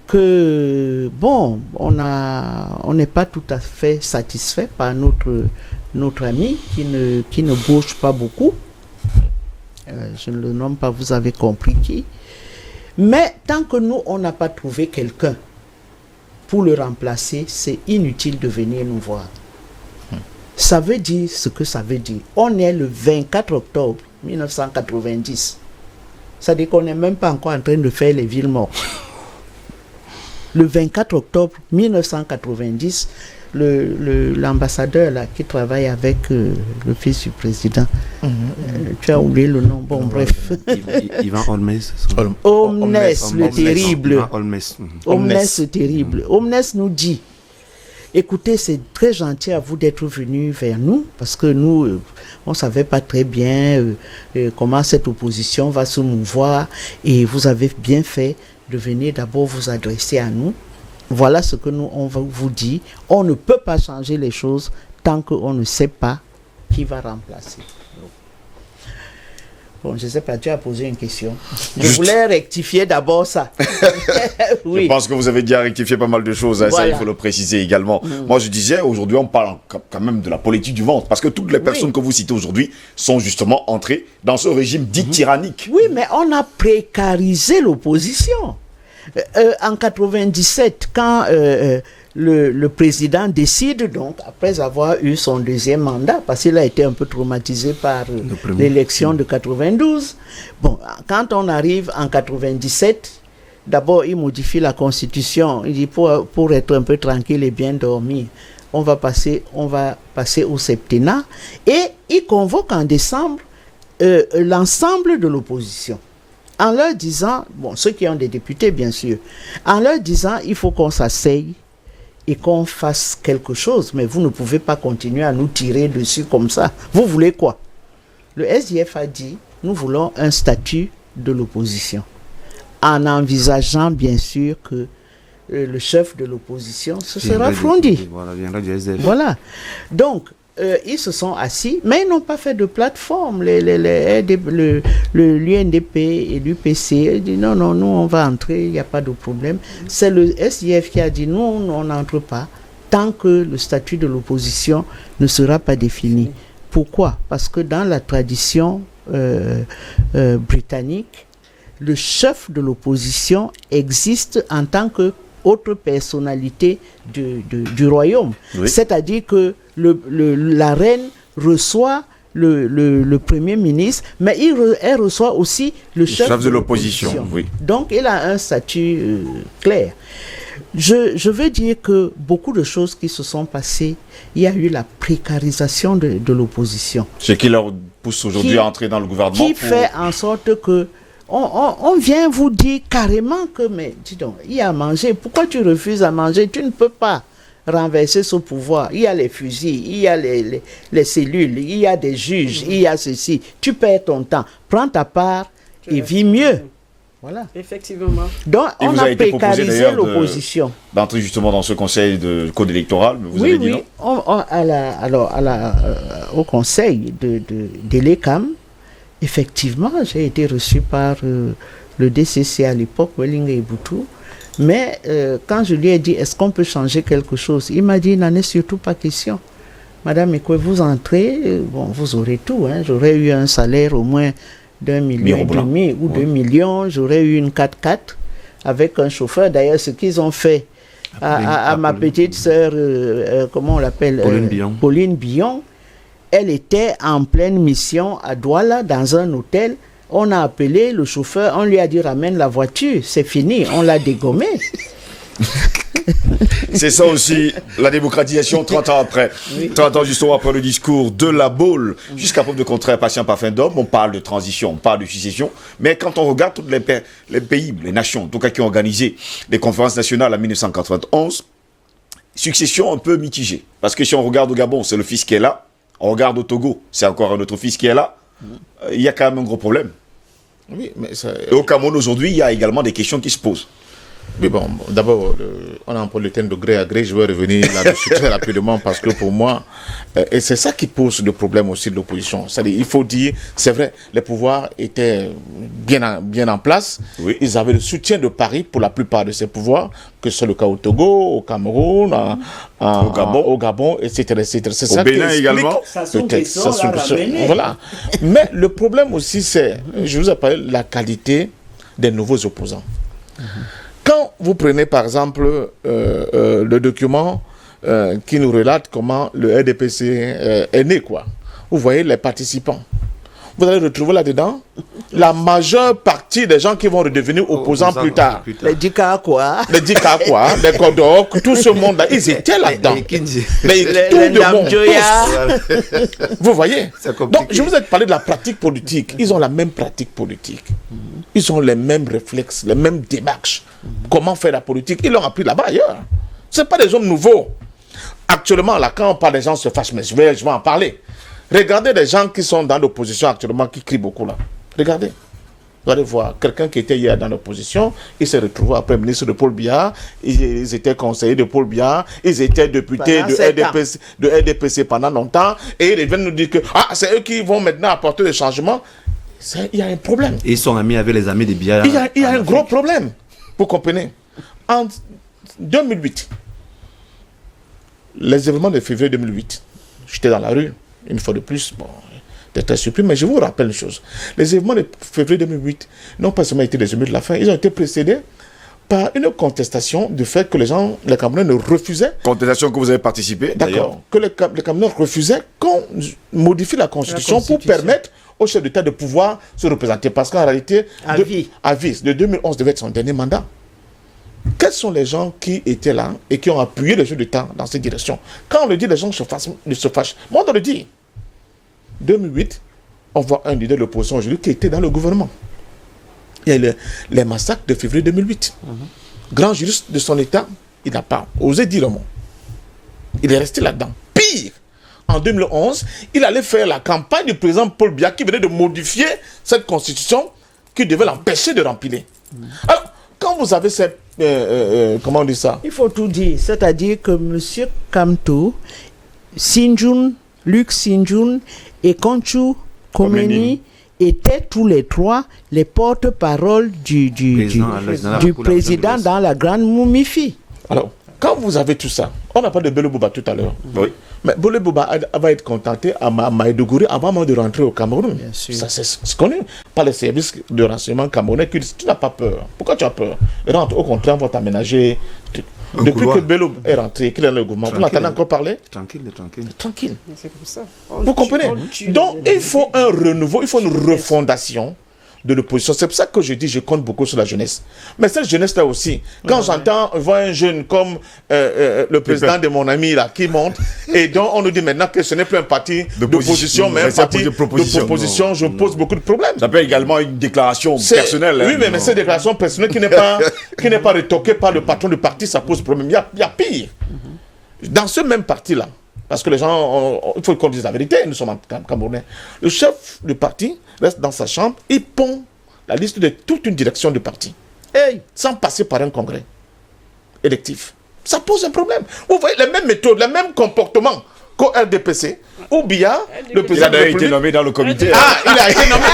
que, bon, on n'est pas tout à fait satisfait par notre ami qui ne bouge pas beaucoup. Je ne le nomme pas, vous avez compris qui. Mais tant que nous, on n'a pas trouvé quelqu'un pour le remplacer, c'est inutile de venir nous voir. Ça veut dire ce que ça veut dire. On est le 24 octobre 1990. Ça veut dire qu'on n'est même pas encore en train de faire les villes mortes. Le 24 octobre 1990, l'ambassadeur là qui travaille avec le fils du président, tu as oublié le nom, bon bref. Ivan Holmes. Omnes le terrible. Omnes le terrible. Omnes nous dit, écoutez, c'est très gentil à vous d'être venus vers nous, parce que nous, on ne savait pas très bien comment cette opposition va se mouvoir, et vous avez bien fait de venir d'abord vous adresser à nous. Voilà ce que nous, on vous dit. On ne peut pas changer les choses tant qu'on ne sait pas qui va remplacer. Bon, je ne sais pas, tu as posé une question. Je voulais rectifier d'abord ça. Oui. Je pense que vous avez déjà rectifié pas mal de choses, hein, voilà. Ça il faut le préciser également. Moi je disais, aujourd'hui on parle quand même de la politique du ventre, parce que toutes les personnes que vous citez aujourd'hui sont justement entrées dans ce régime dit tyrannique. Oui, mais on a précarisé l'opposition. En 97, quand le président décide, donc, après avoir eu son deuxième mandat, parce qu'il a été un peu traumatisé par l'élection de 92, bon, quand on arrive en 97, d'abord il modifie la constitution, il dit pour être un peu tranquille et bien dormir, on va passer au septennat, et il convoque en décembre l'ensemble de l'opposition. En leur disant, bon, ceux qui ont des députés bien sûr, en leur disant il faut qu'on s'asseye et qu'on fasse quelque chose, mais vous ne pouvez pas continuer à nous tirer dessus comme ça. Vous voulez quoi? Le SDF a dit, nous voulons un statut de l'opposition, en envisageant bien sûr que le chef de l'opposition, ce sera Frondi. Voilà. Donc, ils se sont assis, mais ils n'ont pas fait de plateforme. L'UNDP et l'UPC dit non, nous on va entrer, il n'y a pas de problème. C'est le SIF qui a dit non, on n'entre pas tant que le statut de l'opposition ne sera pas défini. Pourquoi? Parce que dans la tradition britannique, le chef de l'opposition existe en tant que autre personnalité du royaume. Oui. C'est-à-dire que la reine reçoit le premier ministre, mais elle reçoit aussi le chef de l'opposition. Oui. Donc, il a un statut clair. Je veux dire que beaucoup de choses qui se sont passées, il y a eu la précarisation de l'opposition. Ce qui leur pousse aujourd'hui à entrer dans le gouvernement. Qui fait en sorte que on vient vous dire carrément que, mais dis donc, il y a à manger. Pourquoi tu refuses à manger? Tu ne peux pas renverser ce pouvoir. Il y a les fusils, il y a les cellules, il y a des juges, il y a ceci. Tu perds ton temps. Prends ta part et vis mieux. Voilà. Effectivement. Donc, Et on a précarisé l'opposition. D'entrer justement dans ce conseil de code électoral, vous Oui, avez dit oui. non Au conseil de l'ECAM, effectivement, j'ai été reçu par le DCC à l'époque, Welling et Boutou. Mais quand je lui ai dit, est-ce qu'on peut changer quelque chose? Il m'a dit, il n'en est surtout pas question. Madame Ekwe, vous entrez, bon, vous aurez tout. Hein. J'aurais eu un salaire au moins d'1,5 million ou 2 millions. J'aurais eu une 4x4 avec un chauffeur. D'ailleurs, ce qu'ils ont fait à ma petite sœur, comment on l'appelle? Pauline Billon. Elle était en pleine mission à Douala, dans un hôtel. On a appelé le chauffeur, on lui a dit ramène la voiture, c'est fini, on l'a dégommé. C'est ça aussi, la démocratisation 30 ans après. Oui. 30 ans justement après le discours de la Baule, jusqu'à preuve de contraire, patient par fin d'homme, on parle de transition, on parle de succession, mais quand on regarde tous les pays, les nations, en tout cas qui ont organisé des conférences nationales en 1991, succession un peu mitigée. Parce que si on regarde au Gabon, c'est le fils qui est là, on regarde au Togo, c'est encore un autre fils qui est là, il y a quand même un gros problème. Oui, mais ça... Et au Cameroun aujourd'hui, il y a également des questions qui se posent. Mais bon, d'abord, on a un peu le thème de gré à gré. Je vais revenir là-dessus très rapidement parce que pour moi, et c'est ça qui pose le problème aussi de l'opposition. C'est-à-dire, il faut dire, c'est vrai, les pouvoirs étaient bien en place. Oui. Ils avaient le soutien de Paris pour la plupart de ces pouvoirs, que ce soit le cas au Togo, au Cameroun, au Gabon, etc. etc. C'est au ça Bénin également. Voilà. Mais le problème aussi, c'est, je vous ai parlé de la qualité des nouveaux opposants. Quand vous prenez par exemple le document qui nous relate comment le RDPC est né, quoi. Vous voyez les participants. Vous allez retrouver là-dedans la majeure partie des gens qui vont redevenir opposants plus tard. Les Dikakwa. Les Dikakwa, les Kodok, tout ce monde-là, ils étaient là-dedans. Les Ndamjoya. Vous voyez? Donc, je vous ai parlé de la pratique politique. Ils ont la même pratique politique. Ils ont les mêmes réflexes, les mêmes démarches. Comment faire la politique? Ils l'ont appris là-bas ailleurs. Ce n'est pas des hommes nouveaux. Actuellement, là, quand on parle des gens se fâchent, mais je vais en parler. Regardez les gens qui sont dans l'opposition actuellement, qui crient beaucoup là. Regardez. Vous allez voir, quelqu'un qui était hier dans l'opposition, il s'est retrouvé après ministre de Paul Biya, ils étaient conseillers de Paul Biya, ils étaient députés de RDPC pendant longtemps, et ils viennent nous dire que c'est eux qui vont maintenant apporter des changements. Il y a un problème. Et ils sont amis avec les amis de Biya. Il y a un gros problème. Vous comprenez? En 2008, les événements de février 2008, j'étais dans la rue, une fois de plus, bon, j'étais très surpris, mais je vous rappelle une chose. Les événements de février 2008 n'ont pas seulement été des émeutes de la faim, ils ont été précédés par une contestation du fait que les Camerounais refusaient... Contestation que vous avez participé, d'accord, que les Camerounais refusaient qu'on modifie la Constitution pour permettre au chef d'État de pouvoir se représenter. Parce qu'en réalité, de 2011 devait être son dernier mandat. Quels sont les gens qui étaient là et qui ont appuyé le chef d'État dans cette direction? Quand on le dit, les gens se fâchent. Moi, on le dit. 2008, on voit un leader de l'opposition aujourd'hui qui était dans le gouvernement. Il y a les massacres de février 2008. Grand juriste de son État, il n'a pas osé dire le mot. Il est resté là-dedans. Pire, en 2011, il allait faire la campagne du président Paul Biya qui venait de modifier cette constitution qui devait l'empêcher de remplir. Alors, quand vous avez cette... comment on dit ça? Il faut tout dire. C'est-à-dire que M. Kamto, Luc Sinjoun et Konchu Komeni étaient tous les trois les porte-parole du président dans la grande Moumifi. Alors, quand vous avez tout ça, on a parlé de Bello Bouba tout à l'heure. Oui. Mais Bello Bouba va être contenté à Maïdougouri avant de rentrer au Cameroun. Ça, c'est connu par les services de renseignement camerounais qui disent, tu n'as pas peur. Pourquoi tu as peur? Rentre, au contraire, on va t'aménager. Depuis que Bello est rentré, qu'il est dans le gouvernement, vous n'entendez encore parler? Tranquille. C'est comme ça. Vous comprenez? Donc, il faut un renouveau, il faut une refondation de l'opposition. C'est pour ça que je dis je compte beaucoup sur la jeunesse. Mais cette jeunesse-là aussi, quand j'entends voir un jeune comme le président de mon ami là qui monte, et donc on nous dit maintenant que ce n'est plus un parti d'opposition, mais un parti de proposition, je pose beaucoup de problèmes. Ça peut également une déclaration personnelle. Oui, mais cette déclaration personnelle qui n'est pas retoquée par le patron du parti, ça pose problème. Il y a pire. Dans ce même parti-là, parce que les gens, il faut qu'on dise la vérité, nous sommes en Camerounais. Le chef du parti reste dans sa chambre, il pond la liste de toute une direction du parti, sans passer par un congrès électif. Ça pose un problème. Vous voyez les mêmes méthodes, les mêmes comportements qu'au RDPC, ou bien le président a été nommé dans le comité. Ah, il a été nommé.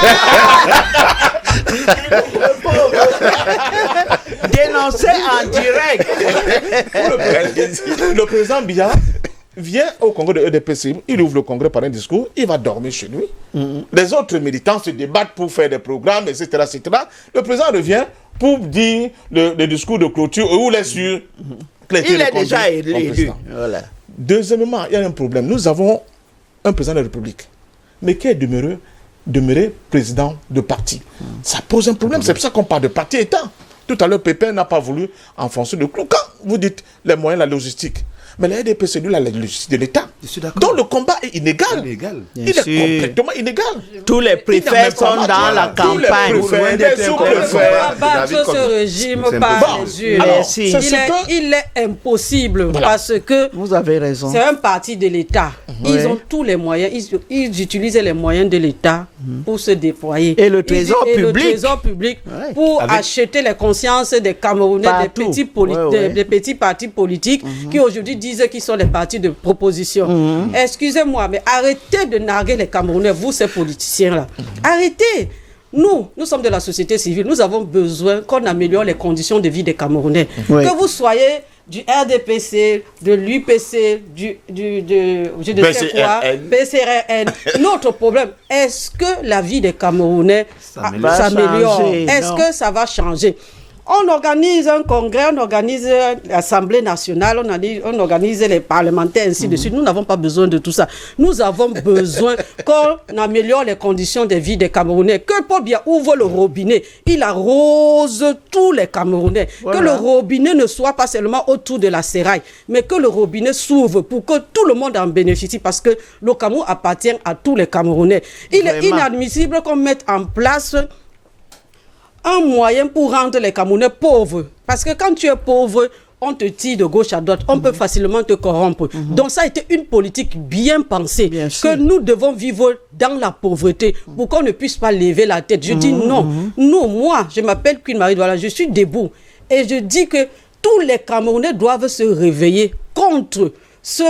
Dénoncé en direct. Le président Biya vient au congrès de EDPC, il ouvre le congrès par un discours, il va dormir chez lui. Les autres militants se débattent pour faire des programmes, etc., etc. Le président revient pour dire le discours de clôture où il est sûr. Il est déjà élu. Voilà. Deuxièmement, il y a un problème. Nous avons un président de la République, mais qui est demeuré président de parti. Ça pose un problème. C'est pour ça qu'on parle de parti-État. Tout à l'heure, Pépin n'a pas voulu enfoncer le clou. Quand vous dites les moyens, la logistique, mais la RDP, c'est lui la logistique de l'État. Donc le combat est inégal. Il est complètement inégal. Tous les préfets sont dans la campagne. Ce régime par les urnes. Il est impossible parce que vous avez raison. C'est un parti de l'État. Ils ont tous les moyens. Ils utilisent les moyens de l'État pour se déployer. Et le trésor public pour acheter les consciences des Camerounais, des petits partis politiques qui aujourd'hui disent qu'ils sont les partis de proposition. Excusez-moi, mais arrêtez de narguer les Camerounais, vous ces politiciens-là. Arrêtez. Nous sommes de la société civile. Nous avons besoin qu'on améliore les conditions de vie des Camerounais. Que vous soyez du RDPC, de l'UPC, je ne sais quoi, PCRN. Notre problème, est-ce que la vie des Camerounais s'améliore? Est-ce que ça va changer? On organise un congrès, on organise l'Assemblée nationale, on organise les parlementaires, ainsi de suite. Nous n'avons pas besoin de tout ça. Nous avons besoin qu'on améliore les conditions de vie des Camerounais. Que Paul Biya ouvre le robinet, il arrose tous les Camerounais. Voilà. Que le robinet ne soit pas seulement autour de la séraille, mais que le robinet s'ouvre pour que tout le monde en bénéficie, parce que le Cameroun appartient à tous les Camerounais. Il est inadmissible qu'on mette en place un moyen pour rendre les Camerounais pauvres. Parce que quand tu es pauvre, on te tire de gauche à droite, on peut facilement te corrompre. Donc ça a été une politique bien pensée, que nous devons vivre dans la pauvreté pour qu'on ne puisse pas lever la tête. Je dis non. Moi, je m'appelle Queen Marie Douala, je suis debout. Et je dis que tous les Camerounais doivent se réveiller contre ce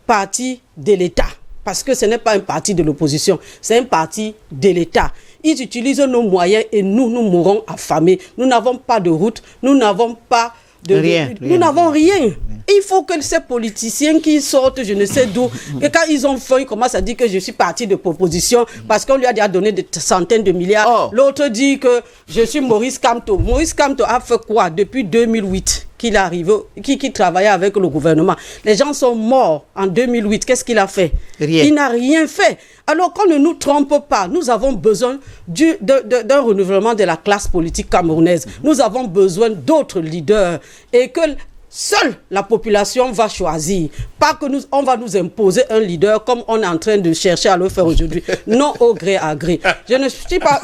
parti de l'État. Parce que ce n'est pas un parti de l'opposition, c'est un parti de l'État. Ils utilisent nos moyens et nous mourrons affamés. Nous n'avons pas de route, nous n'avons pas nous n'avons rien. Il faut que ces politiciens qui sortent, je ne sais d'où, et quand ils ont faim, ils commencent à dire que je suis parti de proposition parce qu'on lui a déjà donné des centaines de milliards. L'autre dit que je suis Maurice Kamto. Maurice Kamto a fait quoi depuis 2008 qu'il est arrivé, qui travaillait avec le gouvernement. Les gens sont morts en 2008. Qu'est-ce qu'il a fait? Rien. Il n'a rien fait. Alors qu'on ne nous trompe pas, nous avons besoin d'un renouvellement de la classe politique camerounaise. Nous avons besoin d'autres leaders et que seule la population va choisir. Pas que on va nous imposer un leader comme on est en train de chercher à le faire aujourd'hui. Non au gré à gré. Je ne suis pas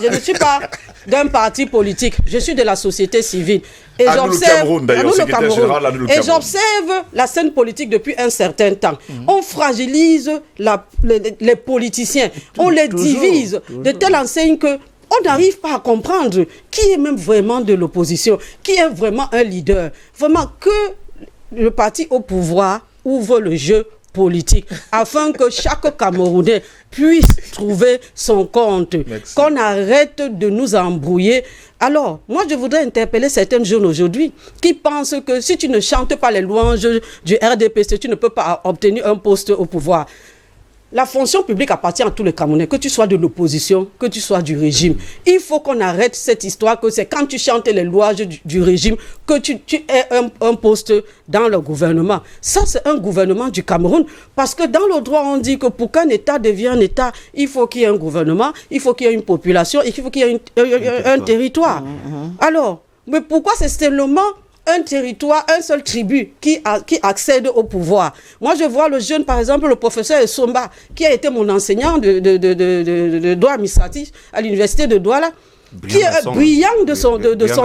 d'un parti politique. Je suis de la société civile. Et j'observe la scène politique depuis un certain temps. On fragilise les politiciens. On les divise de telle enseigne que on n'arrive pas à comprendre qui est même vraiment de l'opposition, qui est vraiment un leader. Vraiment que le parti au pouvoir ouvre le jeu politique afin que chaque Camerounais puisse trouver son compte. Merci. Qu'on arrête de nous embrouiller. Alors, moi, je voudrais interpeller certains jeunes aujourd'hui qui pensent que si tu ne chantes pas les louanges du RDPC, tu ne peux pas obtenir un poste au pouvoir. La fonction publique appartient à tous les Camerounais, que tu sois de l'opposition, que tu sois du régime. Il faut qu'on arrête cette histoire que c'est quand tu chantes les louanges du régime que tu aies un poste dans le gouvernement. Ça, c'est un gouvernement du Cameroun. Parce que dans le droit, on dit que pour qu'un État devienne un État, il faut qu'il y ait un gouvernement, il faut qu'il y ait une population, il faut qu'il y ait un territoire. Alors, mais pourquoi c'est seulement un territoire, un seul tribu qui accède au pouvoir? Moi, je vois le jeune, par exemple, le professeur Essomba, qui a été mon enseignant de droit administratif à l'université de Douala, qui est brillant de son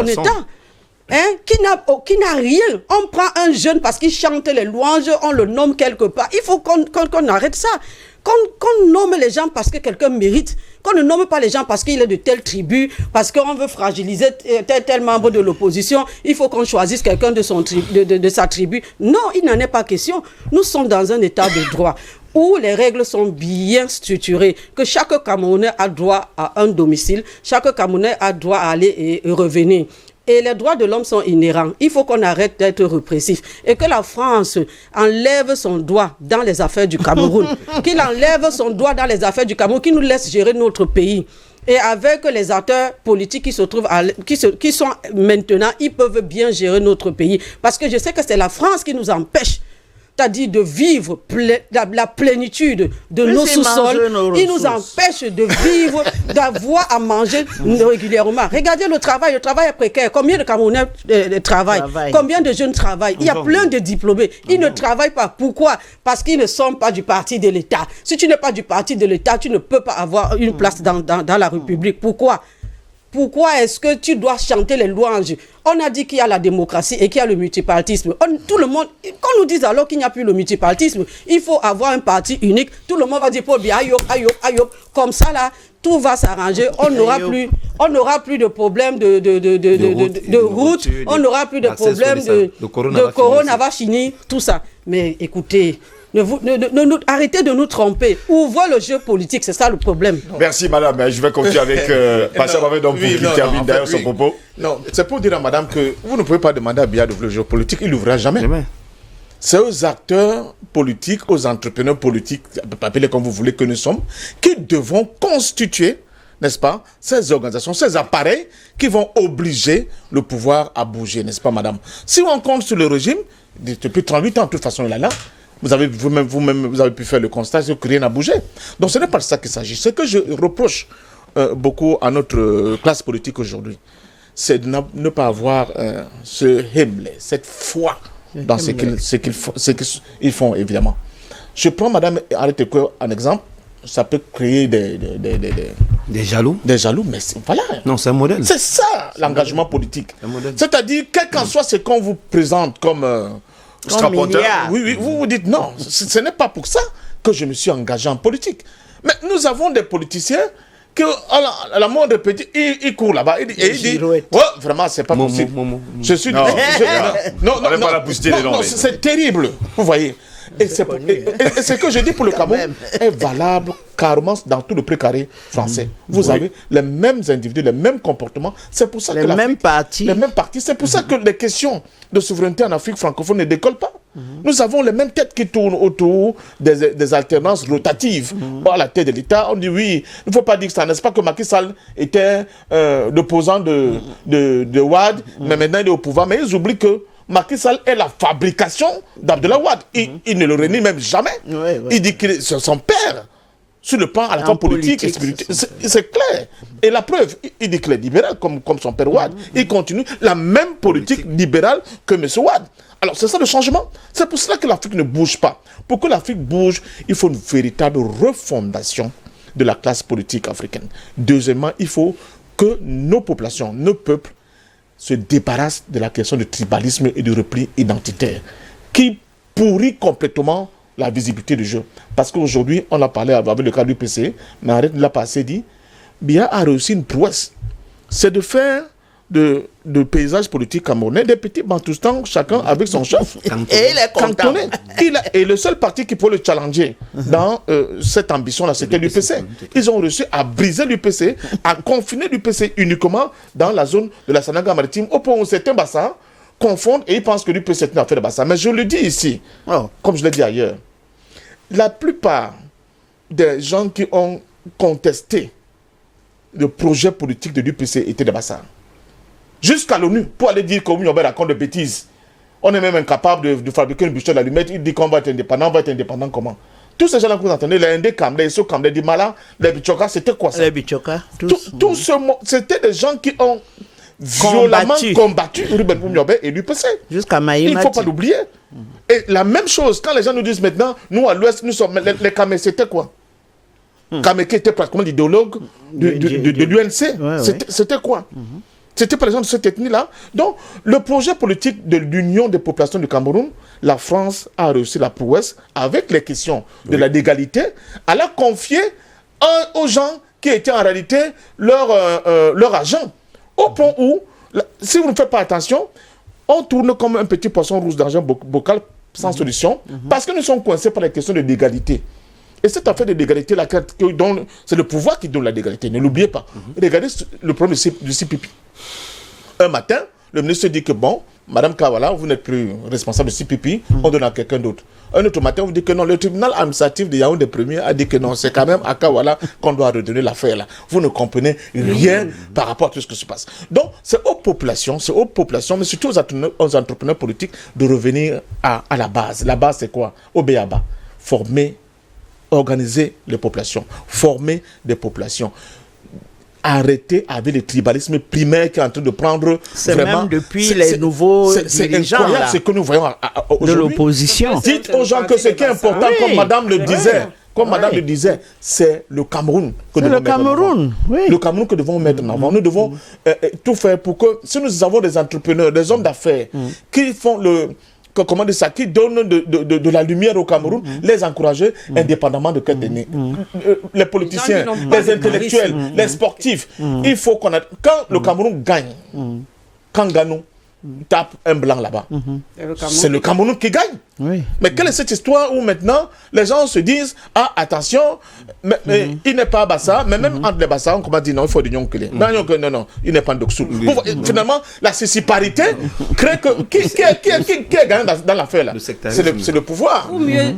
état. Qui n'a rien. On prend un jeune parce qu'il chante les louanges, on le nomme quelque part. Il faut qu'on arrête ça. Qu'on nomme les gens parce que quelqu'un mérite, qu'on ne nomme pas les gens parce qu'il est de telle tribu, parce qu'on veut fragiliser tel membre de l'opposition, il faut qu'on choisisse quelqu'un de sa tribu. Non, il n'en est pas question. Nous sommes dans un état de droit où les règles sont bien structurées, que chaque Camerounais a droit à un domicile, chaque Camerounais a droit à aller et revenir. Et les droits de l'homme sont inhérents. Il faut qu'on arrête d'être répressif. Et que la France enlève son doigt dans les affaires du Cameroun. Qu'il enlève son doigt dans les affaires du Cameroun, qu'il nous laisse gérer notre pays. Et avec les acteurs politiques qui se trouvent, qui sont maintenant, ils peuvent bien gérer notre pays. Parce que je sais que c'est la France qui nous empêche, c'est-à-dire de vivre la plénitude de nos sous-sols. Il nous empêche de vivre, d'avoir à manger régulièrement. Regardez le travail est précaire. Combien de Camerounais travaillent? Combien de jeunes travaillent? Il y a plein de diplômés. Ils ne travaillent pas. Pourquoi? Parce qu'ils ne sont pas du parti de l'État. Si tu n'es pas du parti de l'État, tu ne peux pas avoir une place dans la République. Pourquoi? Pourquoi est-ce que tu dois chanter les louanges? On a dit qu'il y a la démocratie et qu'il y a le multipartisme. Tout le monde, qu'on nous dise alors qu'il n'y a plus le multipartisme, il faut avoir un parti unique. Tout le monde va dire pour bien, ayop. Comme ça là, tout va s'arranger. On n'aura plus de problème de route. On n'aura plus de problème de corona va finir, tout ça. Mais écoutez, arrêtez de nous tromper. Ouvrez le jeu politique, c'est ça le problème. Merci madame, je vais continuer avec Pascal Mavedon pour qu'il termine d'ailleurs son propos. Non, c'est pour dire à madame que vous ne pouvez pas demander à Biya d'ouvrir le jeu politique, il l'ouvrira jamais. C'est aux acteurs politiques, aux entrepreneurs politiques, appelez comme vous voulez que nous sommes, qui devront constituer, n'est-ce pas, ces organisations, ces appareils qui vont obliger le pouvoir à bouger, n'est-ce pas madame? Si on compte sur le régime, depuis 38 ans, de toute façon il est là. Vous avez pu faire le constat que rien n'a bougé. Donc ce n'est pas de ça qu'il s'agit. Ce que je reproche beaucoup à notre classe politique aujourd'hui, c'est de ne pas avoir ce hymne, cette foi dans ce qu'ils font, évidemment. Je prends Madame Aretekwe en exemple. Ça peut créer des jaloux. Des jaloux, mais voilà. Non, c'est un modèle. C'est ça l'engagement politique. C'est-à-dire, quel qu'en soit ce qu'on vous présente comme... Oui, vous dites non, ce n'est pas pour ça que je me suis engagé en politique. Mais nous avons des politiciens que, à la moindre petite, ils courent là-bas et ils disent ouais, vraiment, c'est pas possible. Je suis. Non, c'est terrible, vous voyez. Et ce que je dis pour le Cameroun est valable carrément dans tout le précaré français. Vous avez les mêmes individus, les mêmes comportements. C'est pour ça que les mêmes partis. C'est pour ça que les questions de souveraineté en Afrique francophone ne décollent pas. Nous avons les mêmes têtes qui tournent autour des alternances rotatives. À la tête de l'État, on dit oui, il ne faut pas dire ça. N'est-ce pas que Macky Sall était l'opposant de Wade, mais maintenant il est au pouvoir. Mais ils oublient que Macky Sall est la fabrication d'Abdoulaye Wade. Il ne le renie même jamais. Il dit que c'est son père. Sur le plan à la fois politique et spirituel. C'est clair. Et la preuve, il dit qu'il est libéral comme son père Wade. Il continue la même politique libérale que M. Wade. Alors c'est ça le changement. C'est pour cela que l'Afrique ne bouge pas. Pour que l'Afrique bouge, il faut une véritable refondation de la classe politique africaine. Deuxièmement, il faut que nos populations, nos peuples, se débarrassent de la question du tribalisme et du repli identitaire qui pourrit complètement la visibilité du jeu. Parce qu'aujourd'hui, on a parlé avec le cas du PC, mais arrête de la passer dit, Biya a réussi une prouesse. C'est de faire de paysages politiques camerounais des petits bantoustans, chacun avec son chef. Et il est cantonné. Et le seul parti qui peut le challenger dans cette ambition-là, c'était l'UPC. Ils ont réussi à briser l'UPC, à confiner l'UPC uniquement dans la zone de la Sanaga maritime, au point où certains bassins confondent et ils pensent que l'UPC est une affaire de bassin. Mais je le dis ici, comme je l'ai dit ailleurs, la plupart des gens qui ont contesté le projet politique de l'UPC était de Bassar. Jusqu'à l'ONU, pour aller dire qu'on raconte de bêtises. On est même incapable de fabriquer une bûche d'allumette. Il dit qu'on va être indépendant, comment? Tous ces gens-là que vous entendez, les Ndekam, les Sokam, les Dimala, les Bichoka, c'était quoi ça? Les Bichoka, tout ce monde, c'était des gens qui ont violemment combattu Ruben Boumiobe et l'UPC. Jusqu'à Maïmati. Il ne faut pas l'oublier. Et la même chose, quand les gens nous disent maintenant, nous à l'Ouest, nous sommes les Kamé, c'était quoi? Kamé qui était pratiquement l'idéologue de l'UNC. Ouais, c'était quoi? C'était par exemple de cette ethnie-là. Donc, le projet politique de l'Union des populations du Cameroun, la France a réussi la prouesse avec les questions de la légalité, à la confier aux gens qui étaient en réalité leur agent. Au point où, si vous ne faites pas attention, on tourne comme un petit poisson rouge d'argent bocal sans solution, parce que nous sommes coincés par les questions de légalité. Et cette affaire de légalité, c'est le pouvoir qui donne la légalité. Ne l'oubliez pas. Regardez le problème du CPP. Un matin, le ministre dit que bon, Madame Kawala, vous n'êtes plus responsable de CPP, on donne à quelqu'un d'autre. Un autre matin, vous dites que non, le tribunal administratif de Yaoundé premier a dit que non, c'est quand même à Kawala qu'on doit redonner l'affaire là. Vous ne comprenez rien par rapport à tout ce qui se passe. Donc, c'est aux populations, mais surtout aux entrepreneurs politiques de revenir à la base. La base, c'est quoi? Au Béaba. Former, organiser les populations, former des populations. Arrêter avec le tribalisme primaire qui est en train de prendre vraiment... Même depuis les nouveaux dirigeants c'est incroyable ce que nous voyons aujourd'hui. De l'opposition. Dites aux gens que ce qui est important, comme Madame le disait, c'est le Cameroun que nous devons mettre en avant. Le Cameroun que nous devons mettre en avant. Nous devons tout faire pour que, si nous avons des entrepreneurs, des hommes d'affaires qui font qui donnent de la lumière au Cameroun, les encourager indépendamment de quelle année. Les politiciens, les intellectuels, les sportifs. Il faut qu'on a... Quand le Cameroun gagne, quand Ganou tape un blanc là-bas, c'est le Cameroun qui gagne. Oui. Mais quelle est cette histoire où maintenant les gens se disent attention, mais il n'est pas Bassa, mais même entre les Bassa, on commence à dire non, il faut des Nyonkele. Non, il n'est pas Ndoksou. Finalement, la céciparité crée que. Qui est gagnant dans l'affaire là? C'est le pouvoir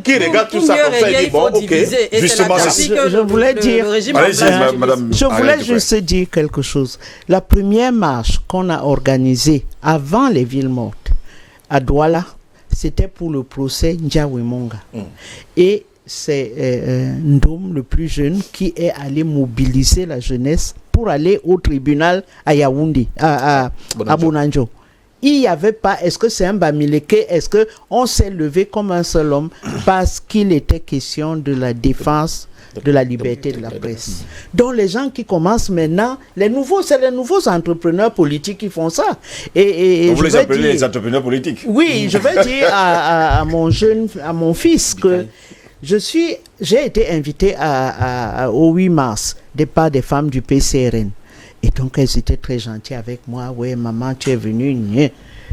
qui regarde tout ça comme ça et dit bon, ok, justement, je voulais dire. Je voulais juste dire quelque chose. La première marche qu'on a organisée avant les villes mortes à Douala, c'était pour le procès Ndiawemonga. Et c'est Ndom, le plus jeune, qui est allé mobiliser la jeunesse pour aller au tribunal à Yaoundé, à Bonanjo. Il n'y avait pas, est-ce que c'est un Bamileke, est-ce qu'on s'est levé comme un seul homme parce qu'il était question de la défense de la liberté de la presse. Donc les gens qui commencent maintenant, c'est les nouveaux entrepreneurs politiques qui font ça. Et vous les appelez les entrepreneurs politiques? Oui, je vais dire à mon fils que j'ai été invité au 8 mars par des femmes du PCRN. Et donc elles étaient très gentilles avec moi. Oui, maman, tu es venue.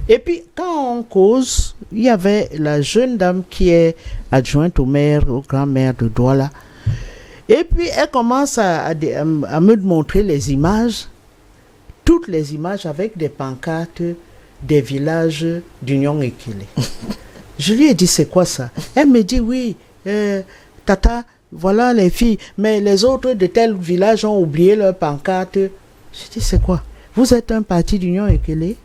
Et puis, quand on cause, il y avait la jeune dame qui est adjointe au grand-maire de Douala. Et puis, elle commence à me montrer les images, toutes les images avec des pancartes des villages d'Union Ekele. Je lui ai dit, c'est quoi ça? Elle me dit, oui, tata, voilà les filles, mais les autres de tel village ont oublié leurs pancartes. Je dis, c'est quoi? Vous êtes un parti d'Union Ekele?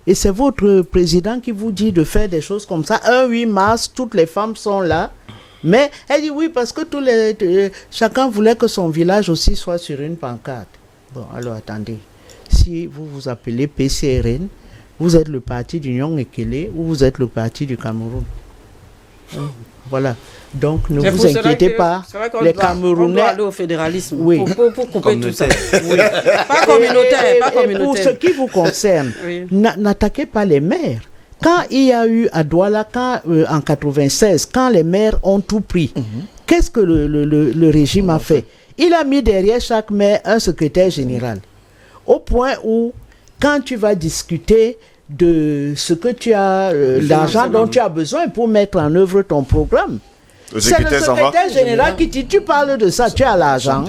Et c'est votre président qui vous dit de faire des choses comme ça. Un 8 mars, toutes les femmes sont là. Mais elle dit oui, parce que chacun voulait que son village aussi soit sur une pancarte. Bon, alors attendez. Si vous vous appelez PCRN, vous êtes le parti d'Union Ekele ou vous êtes le parti du Cameroun. Voilà. Donc ne vous inquiétez pas. Les Camerounais. On doit aller au fédéralisme pour couper tout ça. Oui. Pas communautaire. Et pour ce qui vous concerne, n'attaquez pas les maires. Quand il y a eu à Douala, en 96, quand les maires ont tout pris, qu'est-ce que le régime a fait? Il a mis derrière chaque maire un secrétaire général. Au point où, quand tu vas discuter de ce que tu as, l'argent dont tu as besoin pour mettre en œuvre ton programme, c'est le secrétaire général qui dit, tu parles de ça, tu as l'argent.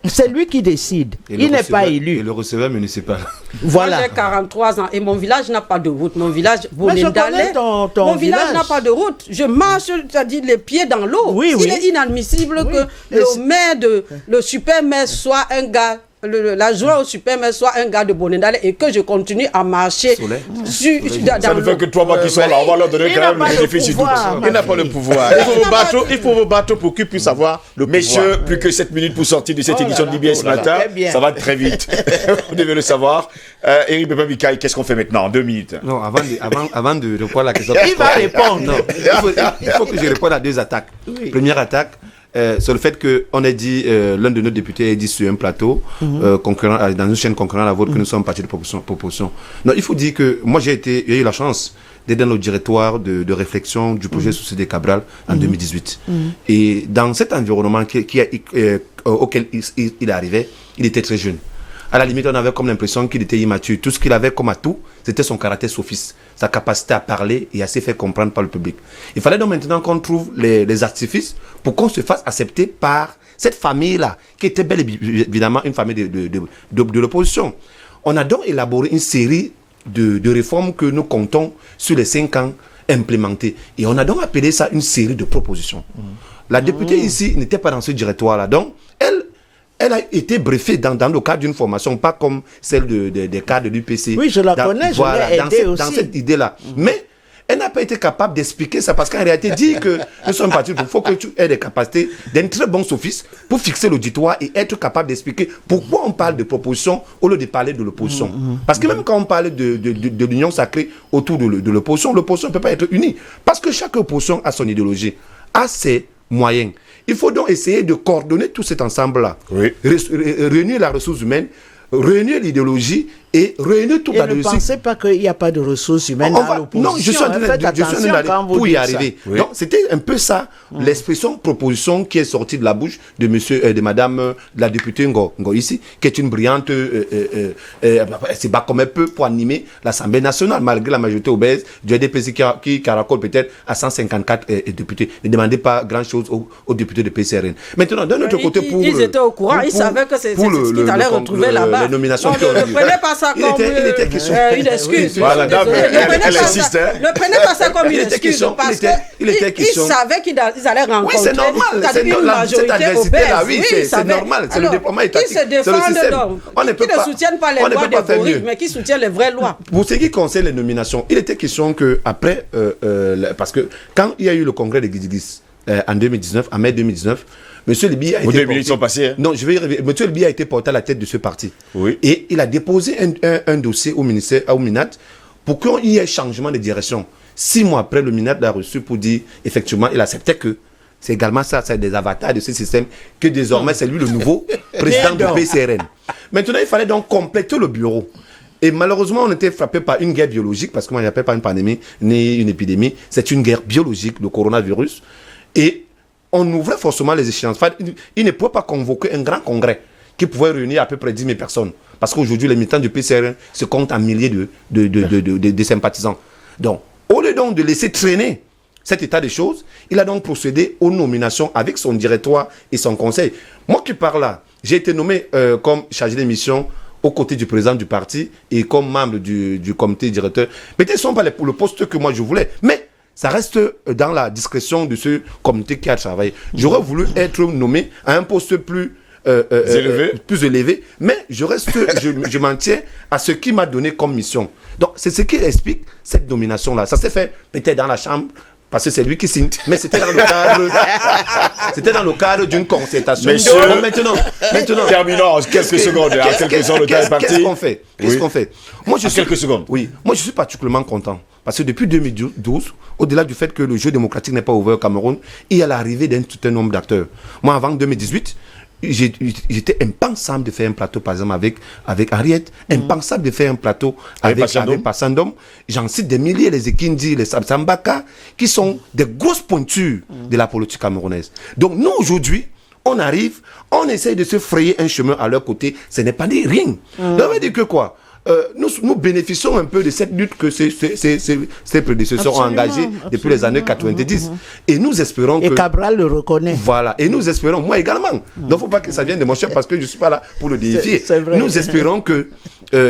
C'est lui qui décide. Et Il n'est pas élu. Et le receveur municipal. Voilà. Moi, j'ai 43 ans et mon village n'a pas de route. Mon village, Mais je connais ton mon village village. n'a pas de route. Je marche, c'est-à-dire les pieds dans l'eau. Oui, Il oui. est inadmissible Oui. que le super maire soit un gars. L'adjoint au super maire soit un gars de Bonendale et que je continue à marcher Ça ne fait que 3 mois qui sont là. On va leur donner quand même le bénéfice du doute. Il n'a pas le pouvoir. Il faut vous battre pour qu'il puisse avoir le pouvoir. Messieurs, plus que 7 minutes pour sortir de cette édition de l'IBS ce matin. Très bien. Ça va très vite. Vous devez le savoir. Eric Bepamikaï, qu'est-ce qu'on fait maintenant en 2 minutes? Non, avant de répondre à la question. Il va répondre. Non, il faut que je réponde à 2 attaques. Première attaque, sur le fait qu'on ait dit, l'un de nos députés a dit sur un plateau, concurrent, dans une chaîne concurrente à la vôtre, que nous sommes partis de proposition. Non, il faut dire que moi j'ai eu la chance d'être dans le directoire de réflexion du projet Société Cabral en 2018. Et dans cet environnement auquel il arrivait, il était très jeune. À la limite, on avait comme l'impression qu'il était immature. Tout ce qu'il avait comme atout, c'était son caractère sophiste, sa capacité à parler et à se faire comprendre par le public. Il fallait donc maintenant qu'on trouve les artifices pour qu'on se fasse accepter par cette famille-là, qui était bel et évidemment une famille de l'opposition. On a donc élaboré une série de réformes que nous comptons sur les 5 ans implémentées. Et on a donc appelé ça une série de propositions. La députée ici n'était pas dans ce directoire-là. Donc, elle a été briefée dans le cadre d'une formation, pas comme celle des cadres de l'UPC. Oui, je la connais, je l'ai aidée aussi. Dans cette idée-là. Mais elle n'a pas été capable d'expliquer ça, parce qu'en réalité, dire que nous sommes partis, il faut que tu aies des capacités d'un très bon sophiste pour fixer l'auditoire et être capable d'expliquer pourquoi on parle de proposition au lieu de parler de l'opposition. Parce que même quand on parle de l'union sacrée autour de l'opposition ne peut pas être unie. Parce que chaque opposition a son idéologie, a ses moyens. Il faut donc essayer de coordonner tout cet ensemble-là. Oui. Réunir la ressource humaine, réunir l'idéologie et réunir toute la ne pensez pas qu'il n'y a pas de ressources humaines dans l'opposition. Non, je suis en train d'aller pour y arriver. Oui. Donc, c'était un peu ça, l'expression proposition qui est sortie de la bouche de madame la députée Ngo ici, qui est une brillante, elle se bat comme elle peut pour animer l'Assemblée nationale, malgré la majorité obèse du DPC qui caracole peut-être à 154 députés. Ne demandez pas grand-chose aux députés de PCRN. Maintenant, d'un autre côté, ils étaient au courant, ils savaient que c'est ce qu'ils allaient retrouver là-bas. Les nominations qui ont lieu. Ne prenez pas ça comme il était question. Une excuse. Voilà, dame, elle insiste. Ne prenez pas ça comme une excuse. Parce qu'ils savaient qu'ils allaient rencontrer. Oui, c'est normal. Cette adversité-là, oui, c'est normal. C'est le déploiement étatique. Qui se défendent donc, qui ne soutiennent pas les lois des bourriques, mais qui soutiennent les vraies lois. Pour ce qui concerne les nominations, il était question qu'après, parce que quand il y a eu le congrès de Guidigis en 2019, en mai 2019, Monsieur Libi a été porté, non, je vais y revenir. Monsieur Libi a été porté à la tête de ce parti. Oui. Et il a déposé un dossier au ministère, au MINAT, pour qu'il y ait changement de direction. 6 mois après, le MINAT l'a reçu pour dire, effectivement, il acceptait que c'est également ça, c'est des avatars de ce système, que désormais c'est lui le nouveau président du PCRN. Maintenant, il fallait donc compléter le bureau. Et malheureusement, on était frappé par une guerre biologique, parce que moi, je n'appelle pas une pandémie ni une épidémie, c'est une guerre biologique, le coronavirus. Et on ouvrait forcément les échéances. Il ne pouvait pas convoquer un grand congrès qui pouvait réunir à peu près 10 000 personnes. Parce qu'aujourd'hui, les militants du PCRN se comptent en milliers de sympathisants. Donc, au lieu donc de laisser traîner cet état des choses, il a donc procédé aux nominations avec son directoire et son conseil. Moi qui parle là, j'ai été nommé comme chargé de mission aux côtés du président du parti et comme membre du comité directeur. Peut-être que ce ne sont pas le poste que moi je voulais, mais ça reste dans la discrétion de ce comité qui a travaillé. J'aurais voulu être nommé à un poste plus élevé, mais je m'en tiens à ce qui m'a donné comme mission. Donc, c'est ce qui explique cette nomination-là. Ça s'est fait peut-être dans la chambre, parce que c'est lui qui signe, mais c'était dans le cadre d'une concertation. Messieurs, maintenant, terminons en quelques secondes. Qu'est-ce qu'on fait? Moi, quelques secondes. Oui, moi je suis particulièrement content. Parce que depuis 2012, au-delà du fait que le jeu démocratique n'est pas ouvert au Cameroun, il y a l'arrivée d'un certain nombre d'acteurs. Moi, avant 2018, j'étais impensable de faire un plateau, par exemple, avec Henriette, impensable de faire un plateau avec Passandom. J'en cite des milliers, les Ekindi, les Sambaka, qui sont des grosses pointures de la politique camerounaise. Donc, nous, aujourd'hui, on arrive, on essaye de se frayer un chemin à leur côté, ce n'est pas dit rien. Ça veut dire que quoi? nous bénéficions un peu de cette lutte que ses prédécesseurs ont engagée depuis les années 90. Et nous espérons que... Et Cabral le reconnaît. Voilà. Et nous espérons, moi également. Donc, il ne faut pas que ça vienne de mon chef parce que je ne suis pas là pour le déifier. Nous espérons que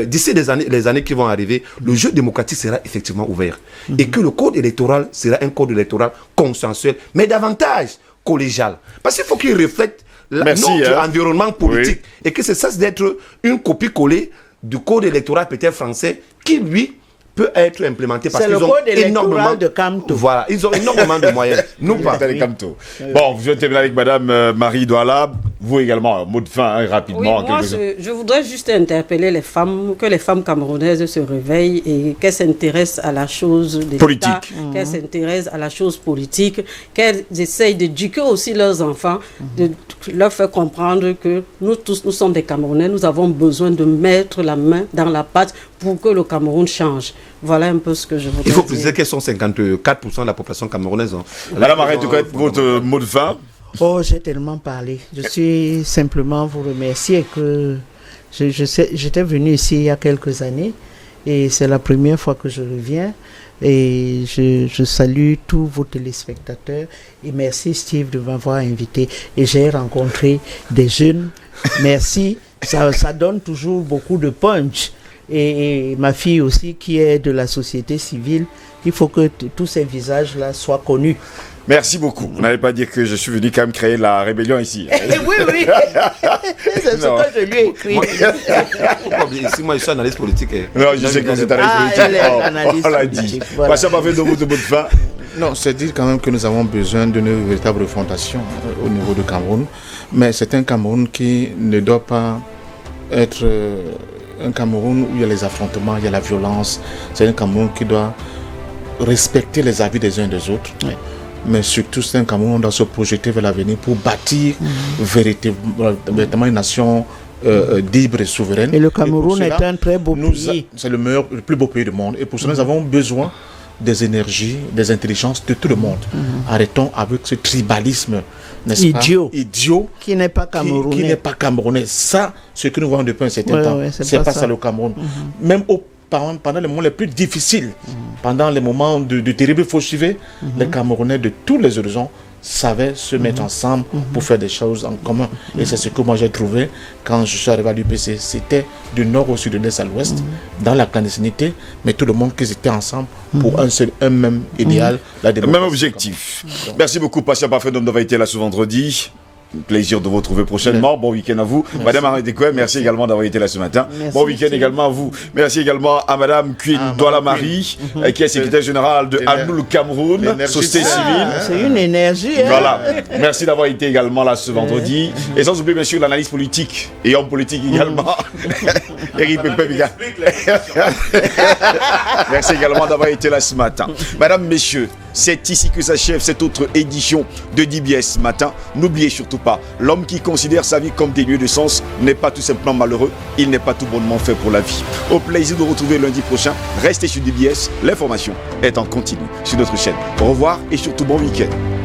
d'ici les années qui vont arriver, le jeu démocratique sera effectivement ouvert. Et que le code électoral sera un code électoral consensuel, mais davantage collégial. Parce qu'il faut qu'il reflète notre environnement politique. Oui. Et que ça cesse d'être une copie-collée du code électoral peut-être français qui, lui, peut être implémenté parce qu'ils ont énormément de Camto. Voilà, ils ont énormément de moyens. Nous pas de Camto. Bon, je vais terminer avec Madame Marie Douala. Vous également, mot de fin rapidement. Oui, moi, je voudrais juste interpeller les femmes, que les femmes camerounaises se réveillent et qu'elles s'intéressent à la chose politique, qu'elles s'intéressent à la chose politique, qu'elles essayent d'éduquer aussi leurs enfants, de leur faire comprendre que nous tous, nous sommes des Camerounais, nous avons besoin de mettre la main dans la pâte pour que le Cameroun change. Voilà un peu ce que je voudrais dire. Il faut préciser qu'elles sont 54% de la population camerounaise. Hein. Madame, arrêtez votre mot de fin. Oh, j'ai tellement parlé. Je suis simplement vous remercier que j'étais venu ici il y a quelques années et c'est la première fois que je reviens. Et je salue tous vos téléspectateurs et merci Steve de m'avoir invité. Et j'ai rencontré des jeunes. Merci. Ça donne toujours beaucoup de punch. Et ma fille aussi qui est de la société civile, il faut que tous ces visages-là soient connus. Merci beaucoup. Vous n'allez pas dire que je suis venu quand même créer la rébellion ici. Oui. C'est ce que je lui ai écrit. Ici, moi, je suis analyste politique. Non, je sais que vous êtes analyste politique. On l'a dit. Passion pas fait de vous de bout de fin. Non, c'est dire quand même que nous avons besoin d'une véritable refondation au niveau du Cameroun. Mais c'est un Cameroun qui ne doit pas être un Cameroun où il y a les affrontements, il y a la violence. C'est un Cameroun qui doit respecter les avis des uns des autres. Oui. Mais surtout, c'est un Cameroun où on doit se projeter vers l'avenir pour bâtir véritablement une nation libre et souveraine. Et le Cameroun est un très beau pays. C'est le plus beau pays du monde. Et pour cela, nous avons besoin des énergies, des intelligences de tout le monde. Arrêtons avec ce tribalisme, n'est-ce pas, idiot qui n'est pas camerounais. Qui n'est pas camerounais. Ça, ce que nous voyons depuis un certain temps, c'est pas ça le Cameroun. Même pendant les moments les plus difficiles, pendant les moments de terribles fauchivés, les Camerounais de tous les horizons savaient se mettre ensemble pour faire des choses en commun. Et c'est ce que moi j'ai trouvé quand je suis arrivé à l'UPC. C'était du nord au sud, de l'est à l'ouest, dans la clandestinité, mais tout le monde qui était ensemble pour un même idéal, la démocratie. Même objectif. Merci beaucoup, Passion Parfait d'avoir été là ce vendredi. Plaisir de vous retrouver prochainement. Bon week-end à vous. Merci. Madame Arrêté-Koué, merci également d'avoir été là ce matin. Merci, bon week-end également à vous. Merci également à Madame Queen Douala Marie, qui est secrétaire générale de Anoul Cameroun, société civile. C'est une énergie. Voilà. Merci d'avoir été également là ce vendredi. Et sans oublier bien sûr l'analyse politique et homme politique également. Eric Pépé. Merci également d'avoir été là ce matin. Madame, messieurs, c'est ici que s'achève cette autre édition de DBS ce matin. N'oubliez surtout pas, l'homme qui considère sa vie comme dénué de sens n'est pas tout simplement malheureux, il n'est pas tout bonnement fait pour la vie. Au plaisir de vous retrouver lundi prochain. Restez sur DBS, l'information est en continu sur notre chaîne. Au revoir et surtout bon week-end.